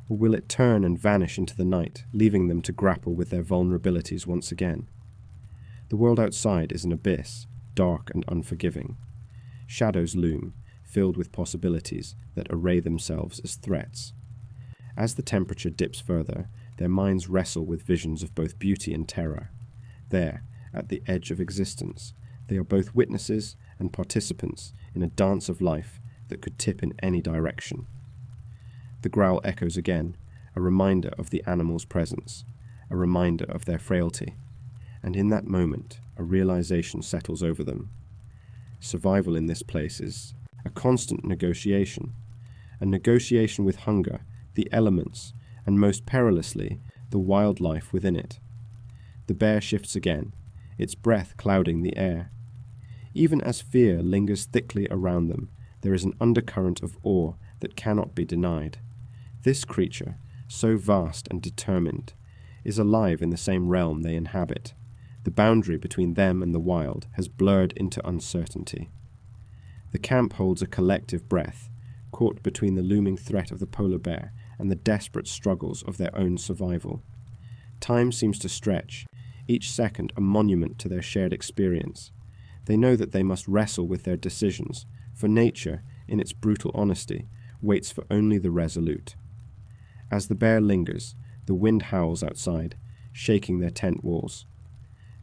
or will it turn and vanish into the night, leaving them to grapple with their vulnerabilities once again? The world outside is an abyss, dark and unforgiving. Shadows loom, filled with possibilities that array themselves as threats. As the temperature dips further, their minds wrestle with visions of both beauty and terror. There, at the edge of existence, they are both witnesses and participants in a dance of life that could tip in any direction. The growl echoes again, a reminder of the animal's presence, a reminder of their frailty. And in that moment, a realization settles over them. Survival in this place is a constant negotiation, a negotiation with hunger, the elements, and most perilously, the wildlife within it. The bear shifts again, its breath clouding the air. Even as fear lingers thickly around them, there is an undercurrent of awe that cannot be denied. This creature, so vast and determined, is alive in the same realm they inhabit. The boundary between them and the wild has blurred into uncertainty. The camp holds a collective breath, caught between the looming threat of the polar bear and the desperate struggles of their own survival. Time seems to stretch, each second a monument to their shared experience. They know that they must wrestle with their decisions, for nature, in its brutal honesty, waits for only the resolute. As the bear lingers, the wind howls outside, shaking their tent walls.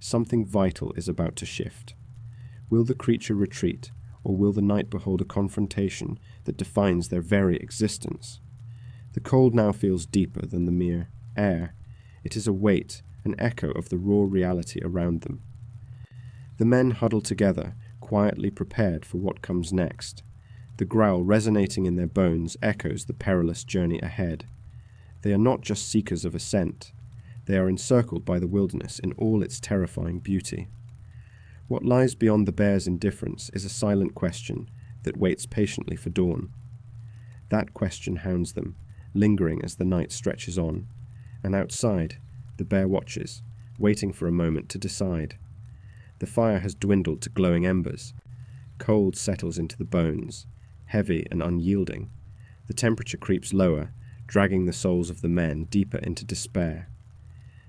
Something vital is about to shift. Will the creature retreat, or will the night behold a confrontation that defines their very existence? The cold now feels deeper than the mere air. It is a weight, an echo of the raw reality around them. The men huddle together, quietly prepared for what comes next. The growl resonating in their bones echoes the perilous journey ahead. They are not just seekers of ascent. They are encircled by the wilderness in all its terrifying beauty. What lies beyond the bear's indifference is a silent question that waits patiently for dawn. That question hounds them, lingering as the night stretches on, and outside, the bear watches, waiting for a moment to decide. The fire has dwindled to glowing embers. Cold settles into the bones, heavy and unyielding. The temperature creeps lower, dragging the souls of the men deeper into despair.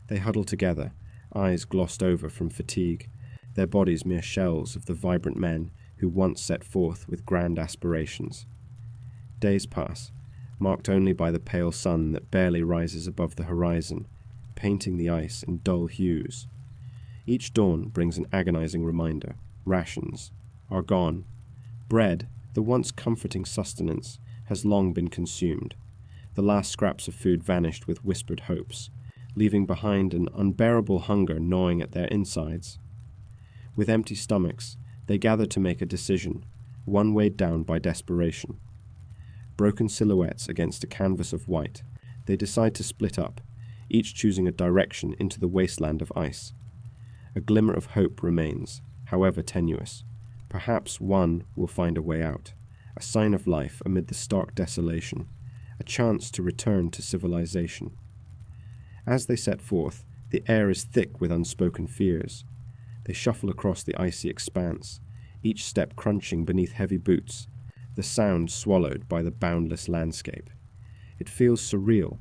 They huddle together, eyes glossed over from fatigue, their bodies mere shells of the vibrant men who once set forth with grand aspirations. Days pass, marked only by the pale sun that barely rises above the horizon, painting the ice in dull hues. Each dawn brings an agonizing reminder. Rations are gone. Bread, the once comforting sustenance, has long been consumed. The last scraps of food vanished with whispered hopes, leaving behind an unbearable hunger gnawing at their insides. With empty stomachs, they gather to make a decision, one weighed down by desperation. Broken silhouettes against a canvas of white, they decide to split up, each choosing a direction into the wasteland of ice. A glimmer of hope remains, however tenuous. Perhaps one will find a way out, a sign of life amid the stark desolation, a chance to return to civilization. As they set forth, the air is thick with unspoken fears. They shuffle across the icy expanse, each step crunching beneath heavy boots, the sound swallowed by the boundless landscape. It feels surreal,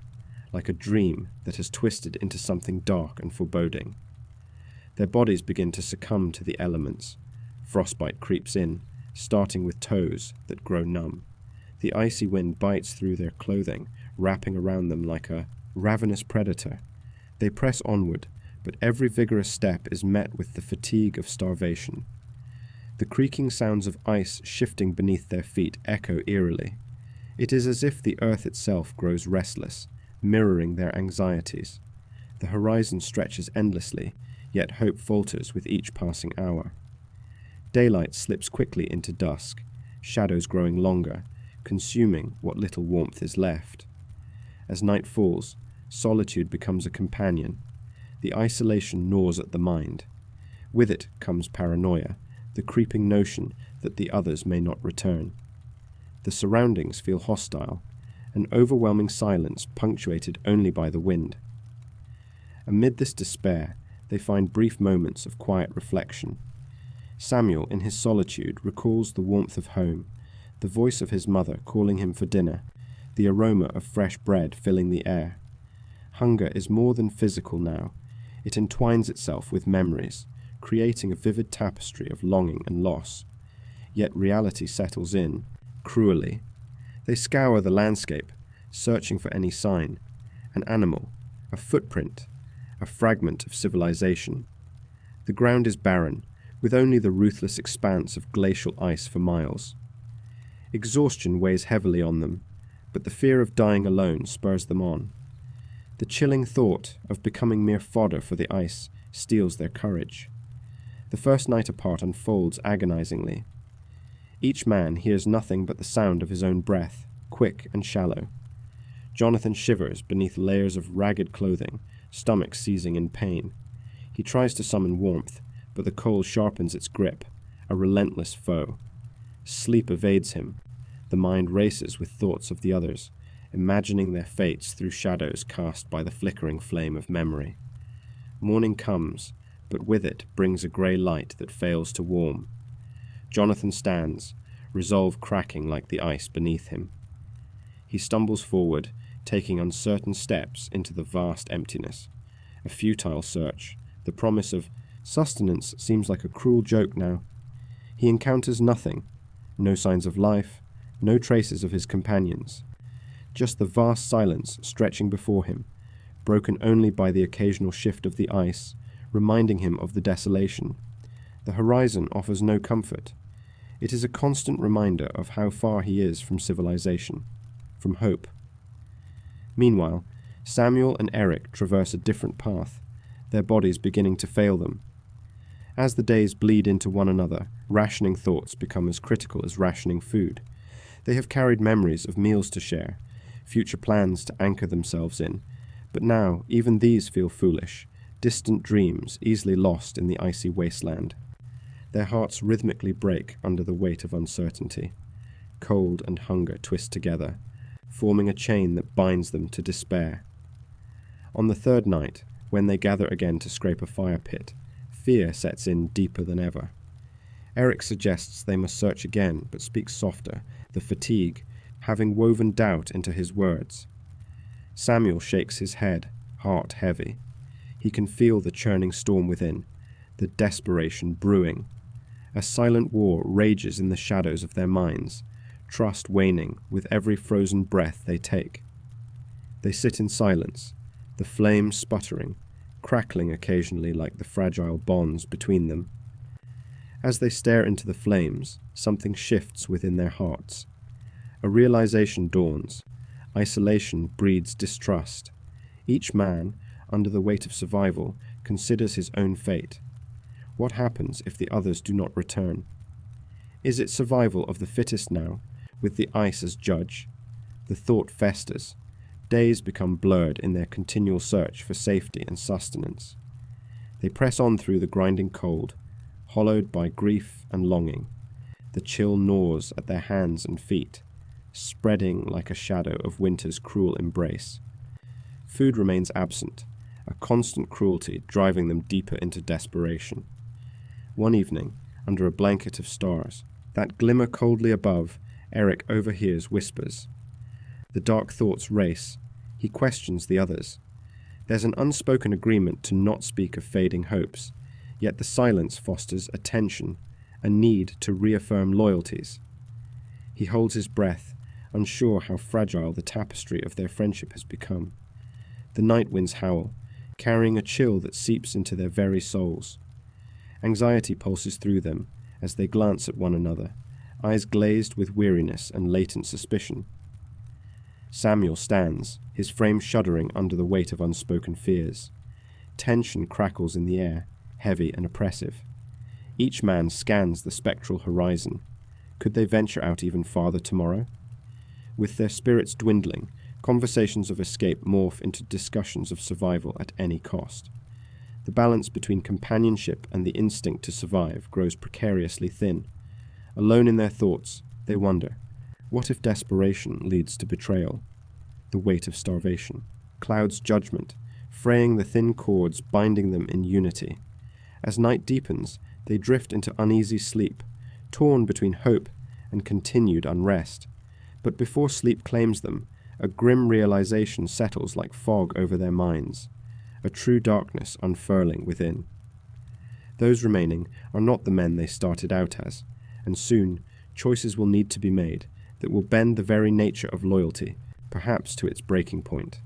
like a dream that has twisted into something dark and foreboding. Their bodies begin to succumb to the elements. Frostbite creeps in, starting with toes that grow numb. The icy wind bites through their clothing, wrapping around them like a ravenous predator. They press onward, but every vigorous step is met with the fatigue of starvation. The creaking sounds of ice shifting beneath their feet echo eerily. It is as if the earth itself grows restless, mirroring their anxieties. The horizon stretches endlessly, yet hope falters with each passing hour. Daylight slips quickly into dusk, shadows growing longer, consuming what little warmth is left. As night falls, solitude becomes a companion. The isolation gnaws at the mind. With it comes paranoia, the creeping notion that the others may not return. The surroundings feel hostile, an overwhelming silence punctuated only by the wind. Amid this despair, they find brief moments of quiet reflection. Samuel, in his solitude, recalls the warmth of home, the voice of his mother calling him for dinner, the aroma of fresh bread filling the air. Hunger is more than physical now. It entwines itself with memories, creating a vivid tapestry of longing and loss. Yet reality settles in, cruelly. They scour the landscape, searching for any sign, an animal, a footprint, a fragment of civilization. The ground is barren, with only the ruthless expanse of glacial ice for miles. Exhaustion weighs heavily on them, but the fear of dying alone spurs them on. The chilling thought of becoming mere fodder for the ice steals their courage. The first night apart unfolds agonizingly. Each man hears nothing but the sound of his own breath, quick and shallow. Jonathan shivers beneath layers of ragged clothing, stomach seizing in pain. He tries to summon warmth, but the cold sharpens its grip, a relentless foe. Sleep evades him. The mind races with thoughts of the others, imagining their fates through shadows cast by the flickering flame of memory. Morning comes, but with it brings a grey light that fails to warm. Jonathan stands, resolve cracking like the ice beneath him. He stumbles forward, taking uncertain steps into the vast emptiness. A futile search. The promise of sustenance seems like a cruel joke now. He encounters nothing. No signs of life, no traces of his companions. Just the vast silence stretching before him, broken only by the occasional shift of the ice, reminding him of the desolation. The horizon offers no comfort. It is a constant reminder of how far he is from civilization, from hope. Meanwhile, Samuel and Eric traverse a different path, their bodies beginning to fail them. As the days bleed into one another, rationing thoughts become as critical as rationing food. They have carried memories of meals to share, future plans to anchor themselves in, but now even these feel foolish, distant dreams easily lost in the icy wasteland. Their hearts rhythmically break under the weight of uncertainty. Cold and hunger twist together, forming a chain that binds them to despair. On the third night, when they gather again to scrape a fire pit, fear sets in deeper than ever. Eric suggests they must search again, but speaks softer, the fatigue having woven doubt into his words. Samuel shakes his head, heart heavy. He can feel the churning storm within, the desperation brewing. A silent war rages in the shadows of their minds, trust waning with every frozen breath they take. They sit in silence, the flame sputtering, crackling occasionally like the fragile bonds between them. As they stare into the flames, something shifts within their hearts. A realization dawns. Isolation breeds distrust. Each man, under the weight of survival, considers his own fate. What happens if the others do not return? Is it survival of the fittest now, with the ice as judge? The thought festers. Days become blurred in their continual search for safety and sustenance. They press on through the grinding cold, hollowed by grief and longing. The chill gnaws at their hands and feet, spreading like a shadow of winter's cruel embrace. Food remains absent, a constant cruelty driving them deeper into desperation. One evening, under a blanket of stars, that glimmer coldly above, Eric overhears whispers. The dark thoughts race. He questions the others. There's an unspoken agreement to not speak of fading hopes, yet the silence fosters a tension, a need to reaffirm loyalties. He holds his breath, unsure how fragile the tapestry of their friendship has become. The night winds howl, carrying a chill that seeps into their very souls. Anxiety pulses through them as they glance at one another, eyes glazed with weariness and latent suspicion. Samuel stands, his frame shuddering under the weight of unspoken fears. Tension crackles in the air, heavy and oppressive. Each man scans the spectral horizon. Could they venture out even farther tomorrow? With their spirits dwindling, conversations of escape morph into discussions of survival at any cost. The balance between companionship and the instinct to survive grows precariously thin. Alone in their thoughts, they wonder, what if desperation leads to betrayal? The weight of starvation clouds judgment, fraying the thin cords binding them in unity. As night deepens, they drift into uneasy sleep, torn between hope and continued unrest. But before sleep claims them, a grim realization settles like fog over their minds, a true darkness unfurling within. Those remaining are not the men they started out as, and soon choices will need to be made that will bend the very nature of loyalty, perhaps to its breaking point.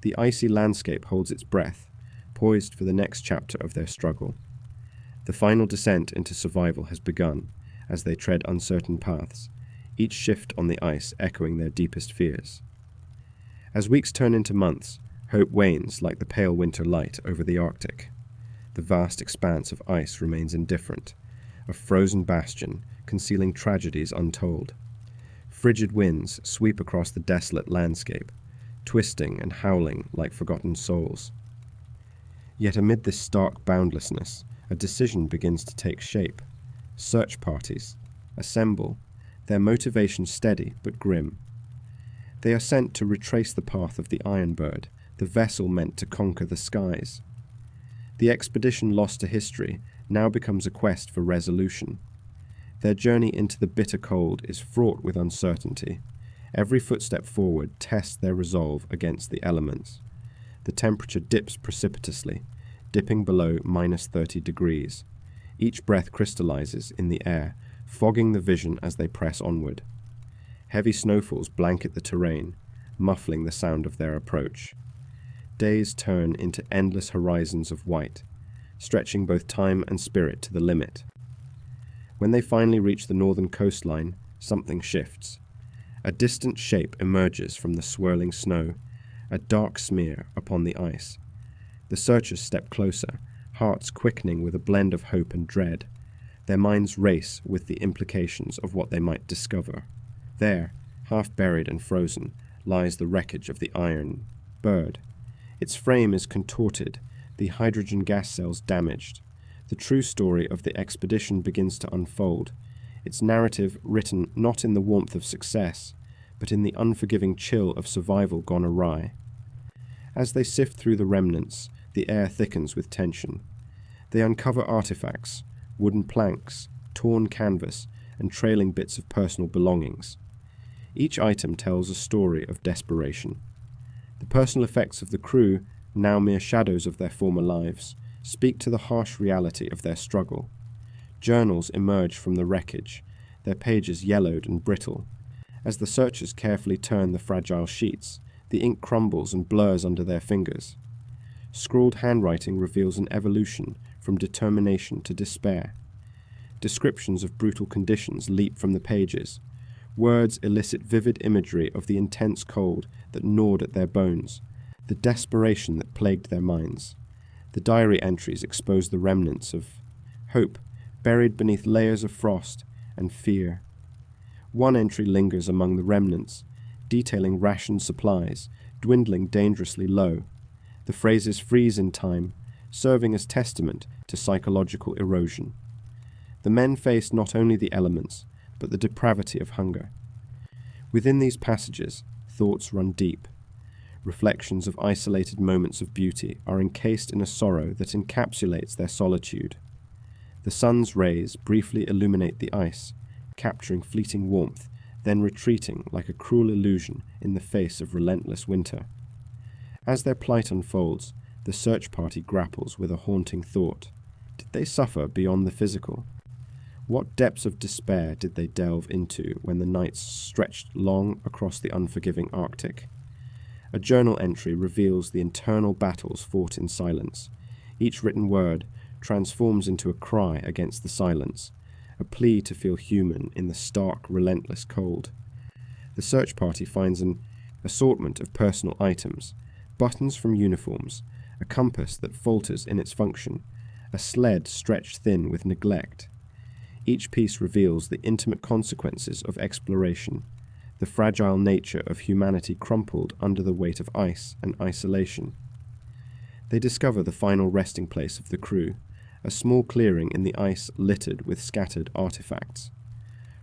The icy landscape holds its breath, poised for the next chapter of their struggle. The final descent into survival has begun as they tread uncertain paths, each shift on the ice echoing their deepest fears. As weeks turn into months, hope wanes like the pale winter light over the Arctic. The vast expanse of ice remains indifferent, a frozen bastion concealing tragedies untold. Frigid winds sweep across the desolate landscape, twisting and howling like forgotten souls. Yet amid this stark boundlessness, a decision begins to take shape. Search parties assemble, their motivation steady but grim. They are sent to retrace the path of the Iron Bird, the vessel meant to conquer the skies. The expedition lost to history now becomes a quest for resolution. Their journey into the bitter cold is fraught with uncertainty, Every footstep forward tests their resolve against the elements. The temperature dips precipitously, dipping below -30 degrees. Each breath crystallizes in the air, fogging the vision as they press onward. Heavy snowfalls blanket the terrain, muffling the sound of their approach. Days turn into endless horizons of white, stretching both time and spirit to the limit. When they finally reach the northern coastline, something shifts. A distant shape emerges from the swirling snow, a dark smear upon the ice. The searchers step closer, hearts quickening with a blend of hope and dread. Their minds race with the implications of what they might discover. There, half buried and frozen, lies the wreckage of the iron bird. Its frame is contorted, the hydrogen gas cells damaged. The true story of the expedition begins to unfold, its narrative written not in the warmth of success, but in the unforgiving chill of survival gone awry. As they sift through the remnants, the air thickens with tension. They uncover artifacts, wooden planks, torn canvas, and trailing bits of personal belongings. Each item tells a story of desperation. The personal effects of the crew, now mere shadows of their former lives, speak to the harsh reality of their struggle. Journals emerge from the wreckage, their pages yellowed and brittle. As the searchers carefully turn the fragile sheets, the ink crumbles and blurs under their fingers. Scrawled handwriting reveals an evolution from determination to despair. Descriptions of brutal conditions leap from the pages. Words elicit vivid imagery of the intense cold that gnawed at their bones, the desperation that plagued their minds. The diary entries expose the remnants of hope buried beneath layers of frost and fear. One entry lingers among the remnants, detailing rationed supplies, dwindling dangerously low. The phrases freeze in time, serving as testament to psychological erosion. The men faced not only the elements, but the depravity of hunger. Within these passages, thoughts run deep. Reflections of isolated moments of beauty are encased in a sorrow that encapsulates their solitude. The sun's rays briefly illuminate the ice, capturing fleeting warmth, then retreating like a cruel illusion in the face of relentless winter. As their plight unfolds, the search party grapples with a haunting thought. Did they suffer beyond the physical? What depths of despair did they delve into when the nights stretched long across the unforgiving Arctic? A journal entry reveals the internal battles fought in silence. Each written word transforms into a cry against the silence, a plea to feel human in the stark, relentless cold. The search party finds an assortment of personal items, buttons from uniforms, a compass that falters in its function, a sled stretched thin with neglect. Each piece reveals the intimate consequences of exploration, the fragile nature of humanity crumpled under the weight of ice and isolation. They discover the final resting place of the crew, a small clearing in the ice littered with scattered artifacts.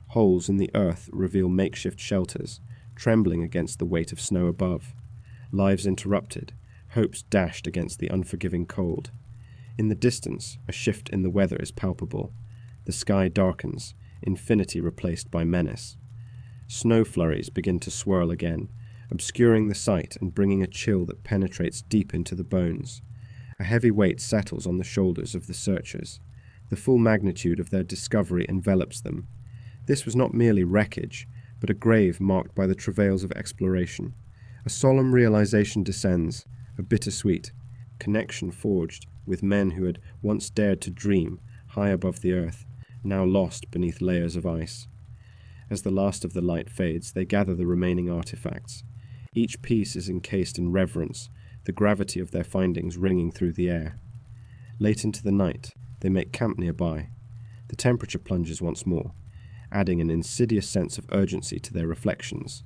Holes in the earth reveal makeshift shelters, trembling against the weight of snow above. Lives interrupted, hopes dashed against the unforgiving cold. In the distance, a shift in the weather is palpable. The sky darkens, infinity replaced by menace. Snow flurries begin to swirl again, obscuring the sight and bringing a chill that penetrates deep into the bones. A heavy weight settles on the shoulders of the searchers. The full magnitude of their discovery envelops them. This was not merely wreckage, but a grave marked by the travails of exploration. A solemn realization descends, a bittersweet connection forged with men who had once dared to dream high above the earth, now lost beneath layers of ice. As the last of the light fades, they gather the remaining artifacts. Each piece is encased in reverence, the gravity of their findings ringing through the air. Late into the night, they make camp nearby. The temperature plunges once more, adding an insidious sense of urgency to their reflections.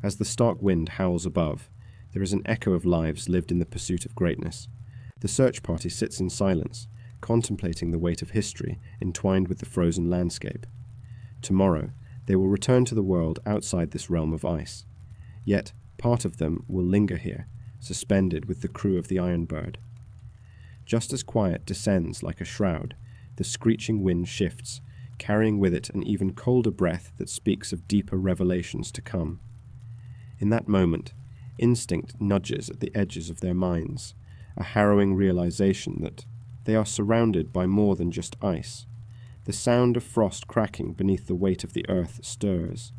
As the stark wind howls above, there is an echo of lives lived in the pursuit of greatness. The search party sits in silence, contemplating the weight of history entwined with the frozen landscape. Tomorrow, they will return to the world outside this realm of ice. Yet, part of them will linger here, suspended with the crew of the Iron Bird. Just as quiet descends like a shroud, the screeching wind shifts, carrying with it an even colder breath that speaks of deeper revelations to come. In that moment, instinct nudges at the edges of their minds, a harrowing realization that they are surrounded by more than just ice. The sound of frost cracking beneath the weight of the earth stirs,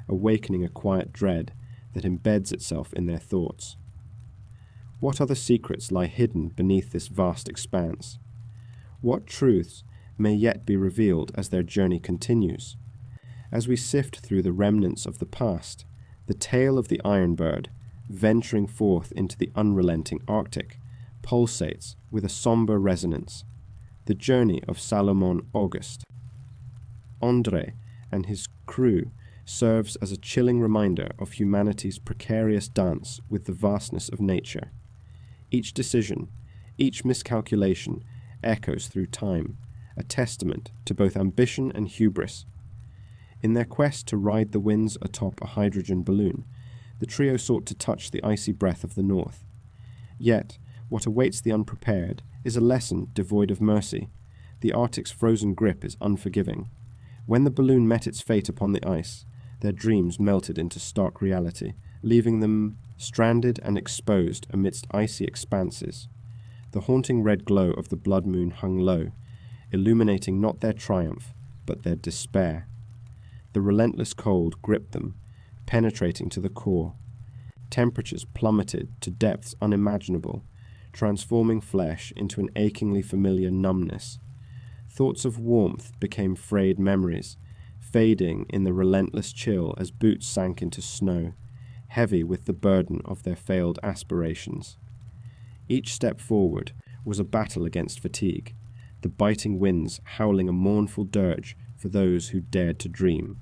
awakening a quiet dread that embeds itself in their thoughts. What other secrets lie hidden beneath this vast expanse? What truths may yet be revealed as their journey continues? As we sift through the remnants of the past, the tale of the Iron Bird, venturing forth into the unrelenting Arctic, pulsates with a somber resonance. The journey of Salomon August. André and his crew serves as a chilling reminder of humanity's precarious dance with the vastness of nature. Each decision, each miscalculation echoes through time, a testament to both ambition and hubris. In their quest to ride the winds atop a hydrogen balloon, the trio sought to touch the icy breath of the north. Yet, what awaits the unprepared is a lesson devoid of mercy. The Arctic's frozen grip is unforgiving. When the balloon met its fate upon the ice, their dreams melted into stark reality, leaving them stranded and exposed amidst icy expanses. The haunting red glow of the blood moon hung low, illuminating not their triumph, but their despair. The relentless cold gripped them, penetrating to the core. Temperatures plummeted to depths unimaginable, transforming flesh into an achingly familiar numbness. Thoughts of warmth became frayed memories, fading in the relentless chill as boots sank into snow, heavy with the burden of their failed aspirations. Each step forward was a battle against fatigue, the biting winds howling a mournful dirge for those who dared to dream.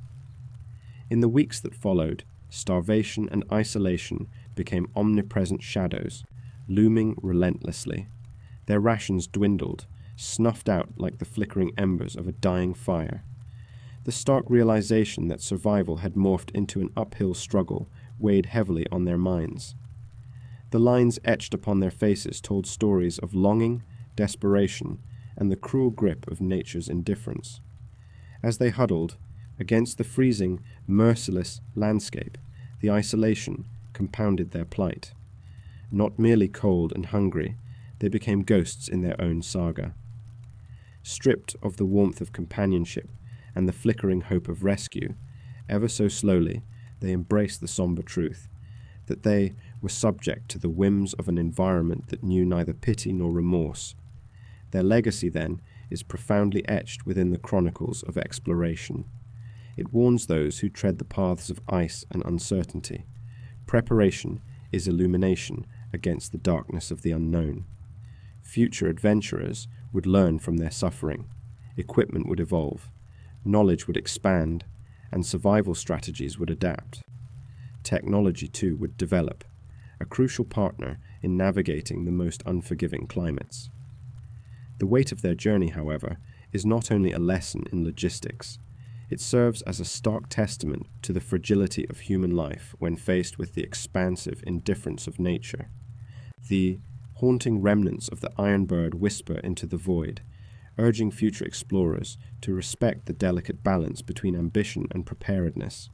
In the weeks that followed, starvation and isolation became omnipresent shadows, looming relentlessly. Their rations dwindled, snuffed out like the flickering embers of a dying fire. The stark realization that survival had morphed into an uphill struggle weighed heavily on their minds. The lines etched upon their faces told stories of longing, desperation, and the cruel grip of nature's indifference. As they huddled, against the freezing, merciless landscape, the isolation compounded their plight. Not merely cold and hungry, they became ghosts in their own saga. Stripped of the warmth of companionship and the flickering hope of rescue, ever so slowly they embraced the somber truth that they were subject to the whims of an environment that knew neither pity nor remorse. Their legacy, then, is profoundly etched within the chronicles of exploration. It warns those who tread the paths of ice and uncertainty. Preparation is illumination against the darkness of the unknown. Future adventurers would learn from their suffering, equipment would evolve, knowledge would expand, and survival strategies would adapt. Technology, too, would develop, a crucial partner in navigating the most unforgiving climates. The weight of their journey, however, is not only a lesson in logistics. It serves as a stark testament to the fragility of human life when faced with the expansive indifference of nature. The haunting remnants of the Iron Bird whisper into the void, urging future explorers to respect the delicate balance between ambition and preparedness.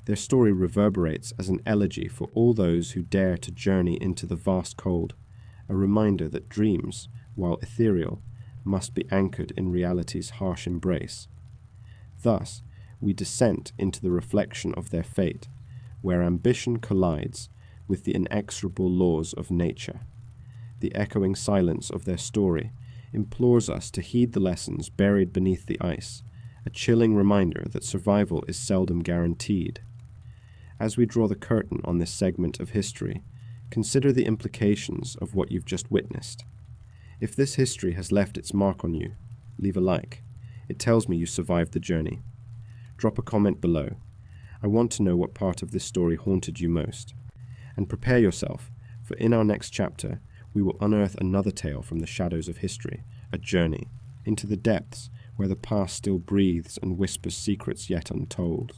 Their story reverberates as an elegy for all those who dare to journey into the vast cold, a reminder that dreams, while ethereal, must be anchored in reality's harsh embrace. Thus, we descend into the reflection of their fate, where ambition collides with the inexorable laws of nature. The echoing silence of their story implores us to heed the lessons buried beneath the ice, a chilling reminder that survival is seldom guaranteed. As we draw the curtain on this segment of history, consider the implications of what you've just witnessed. If this history has left its mark on you, leave a like. It tells me you survived the journey. Drop a comment below. I want to know what part of this story haunted you most. And prepare yourself, for in our next chapter, we will unearth another tale from the shadows of history, a journey into the depths where the past still breathes and whispers secrets yet untold.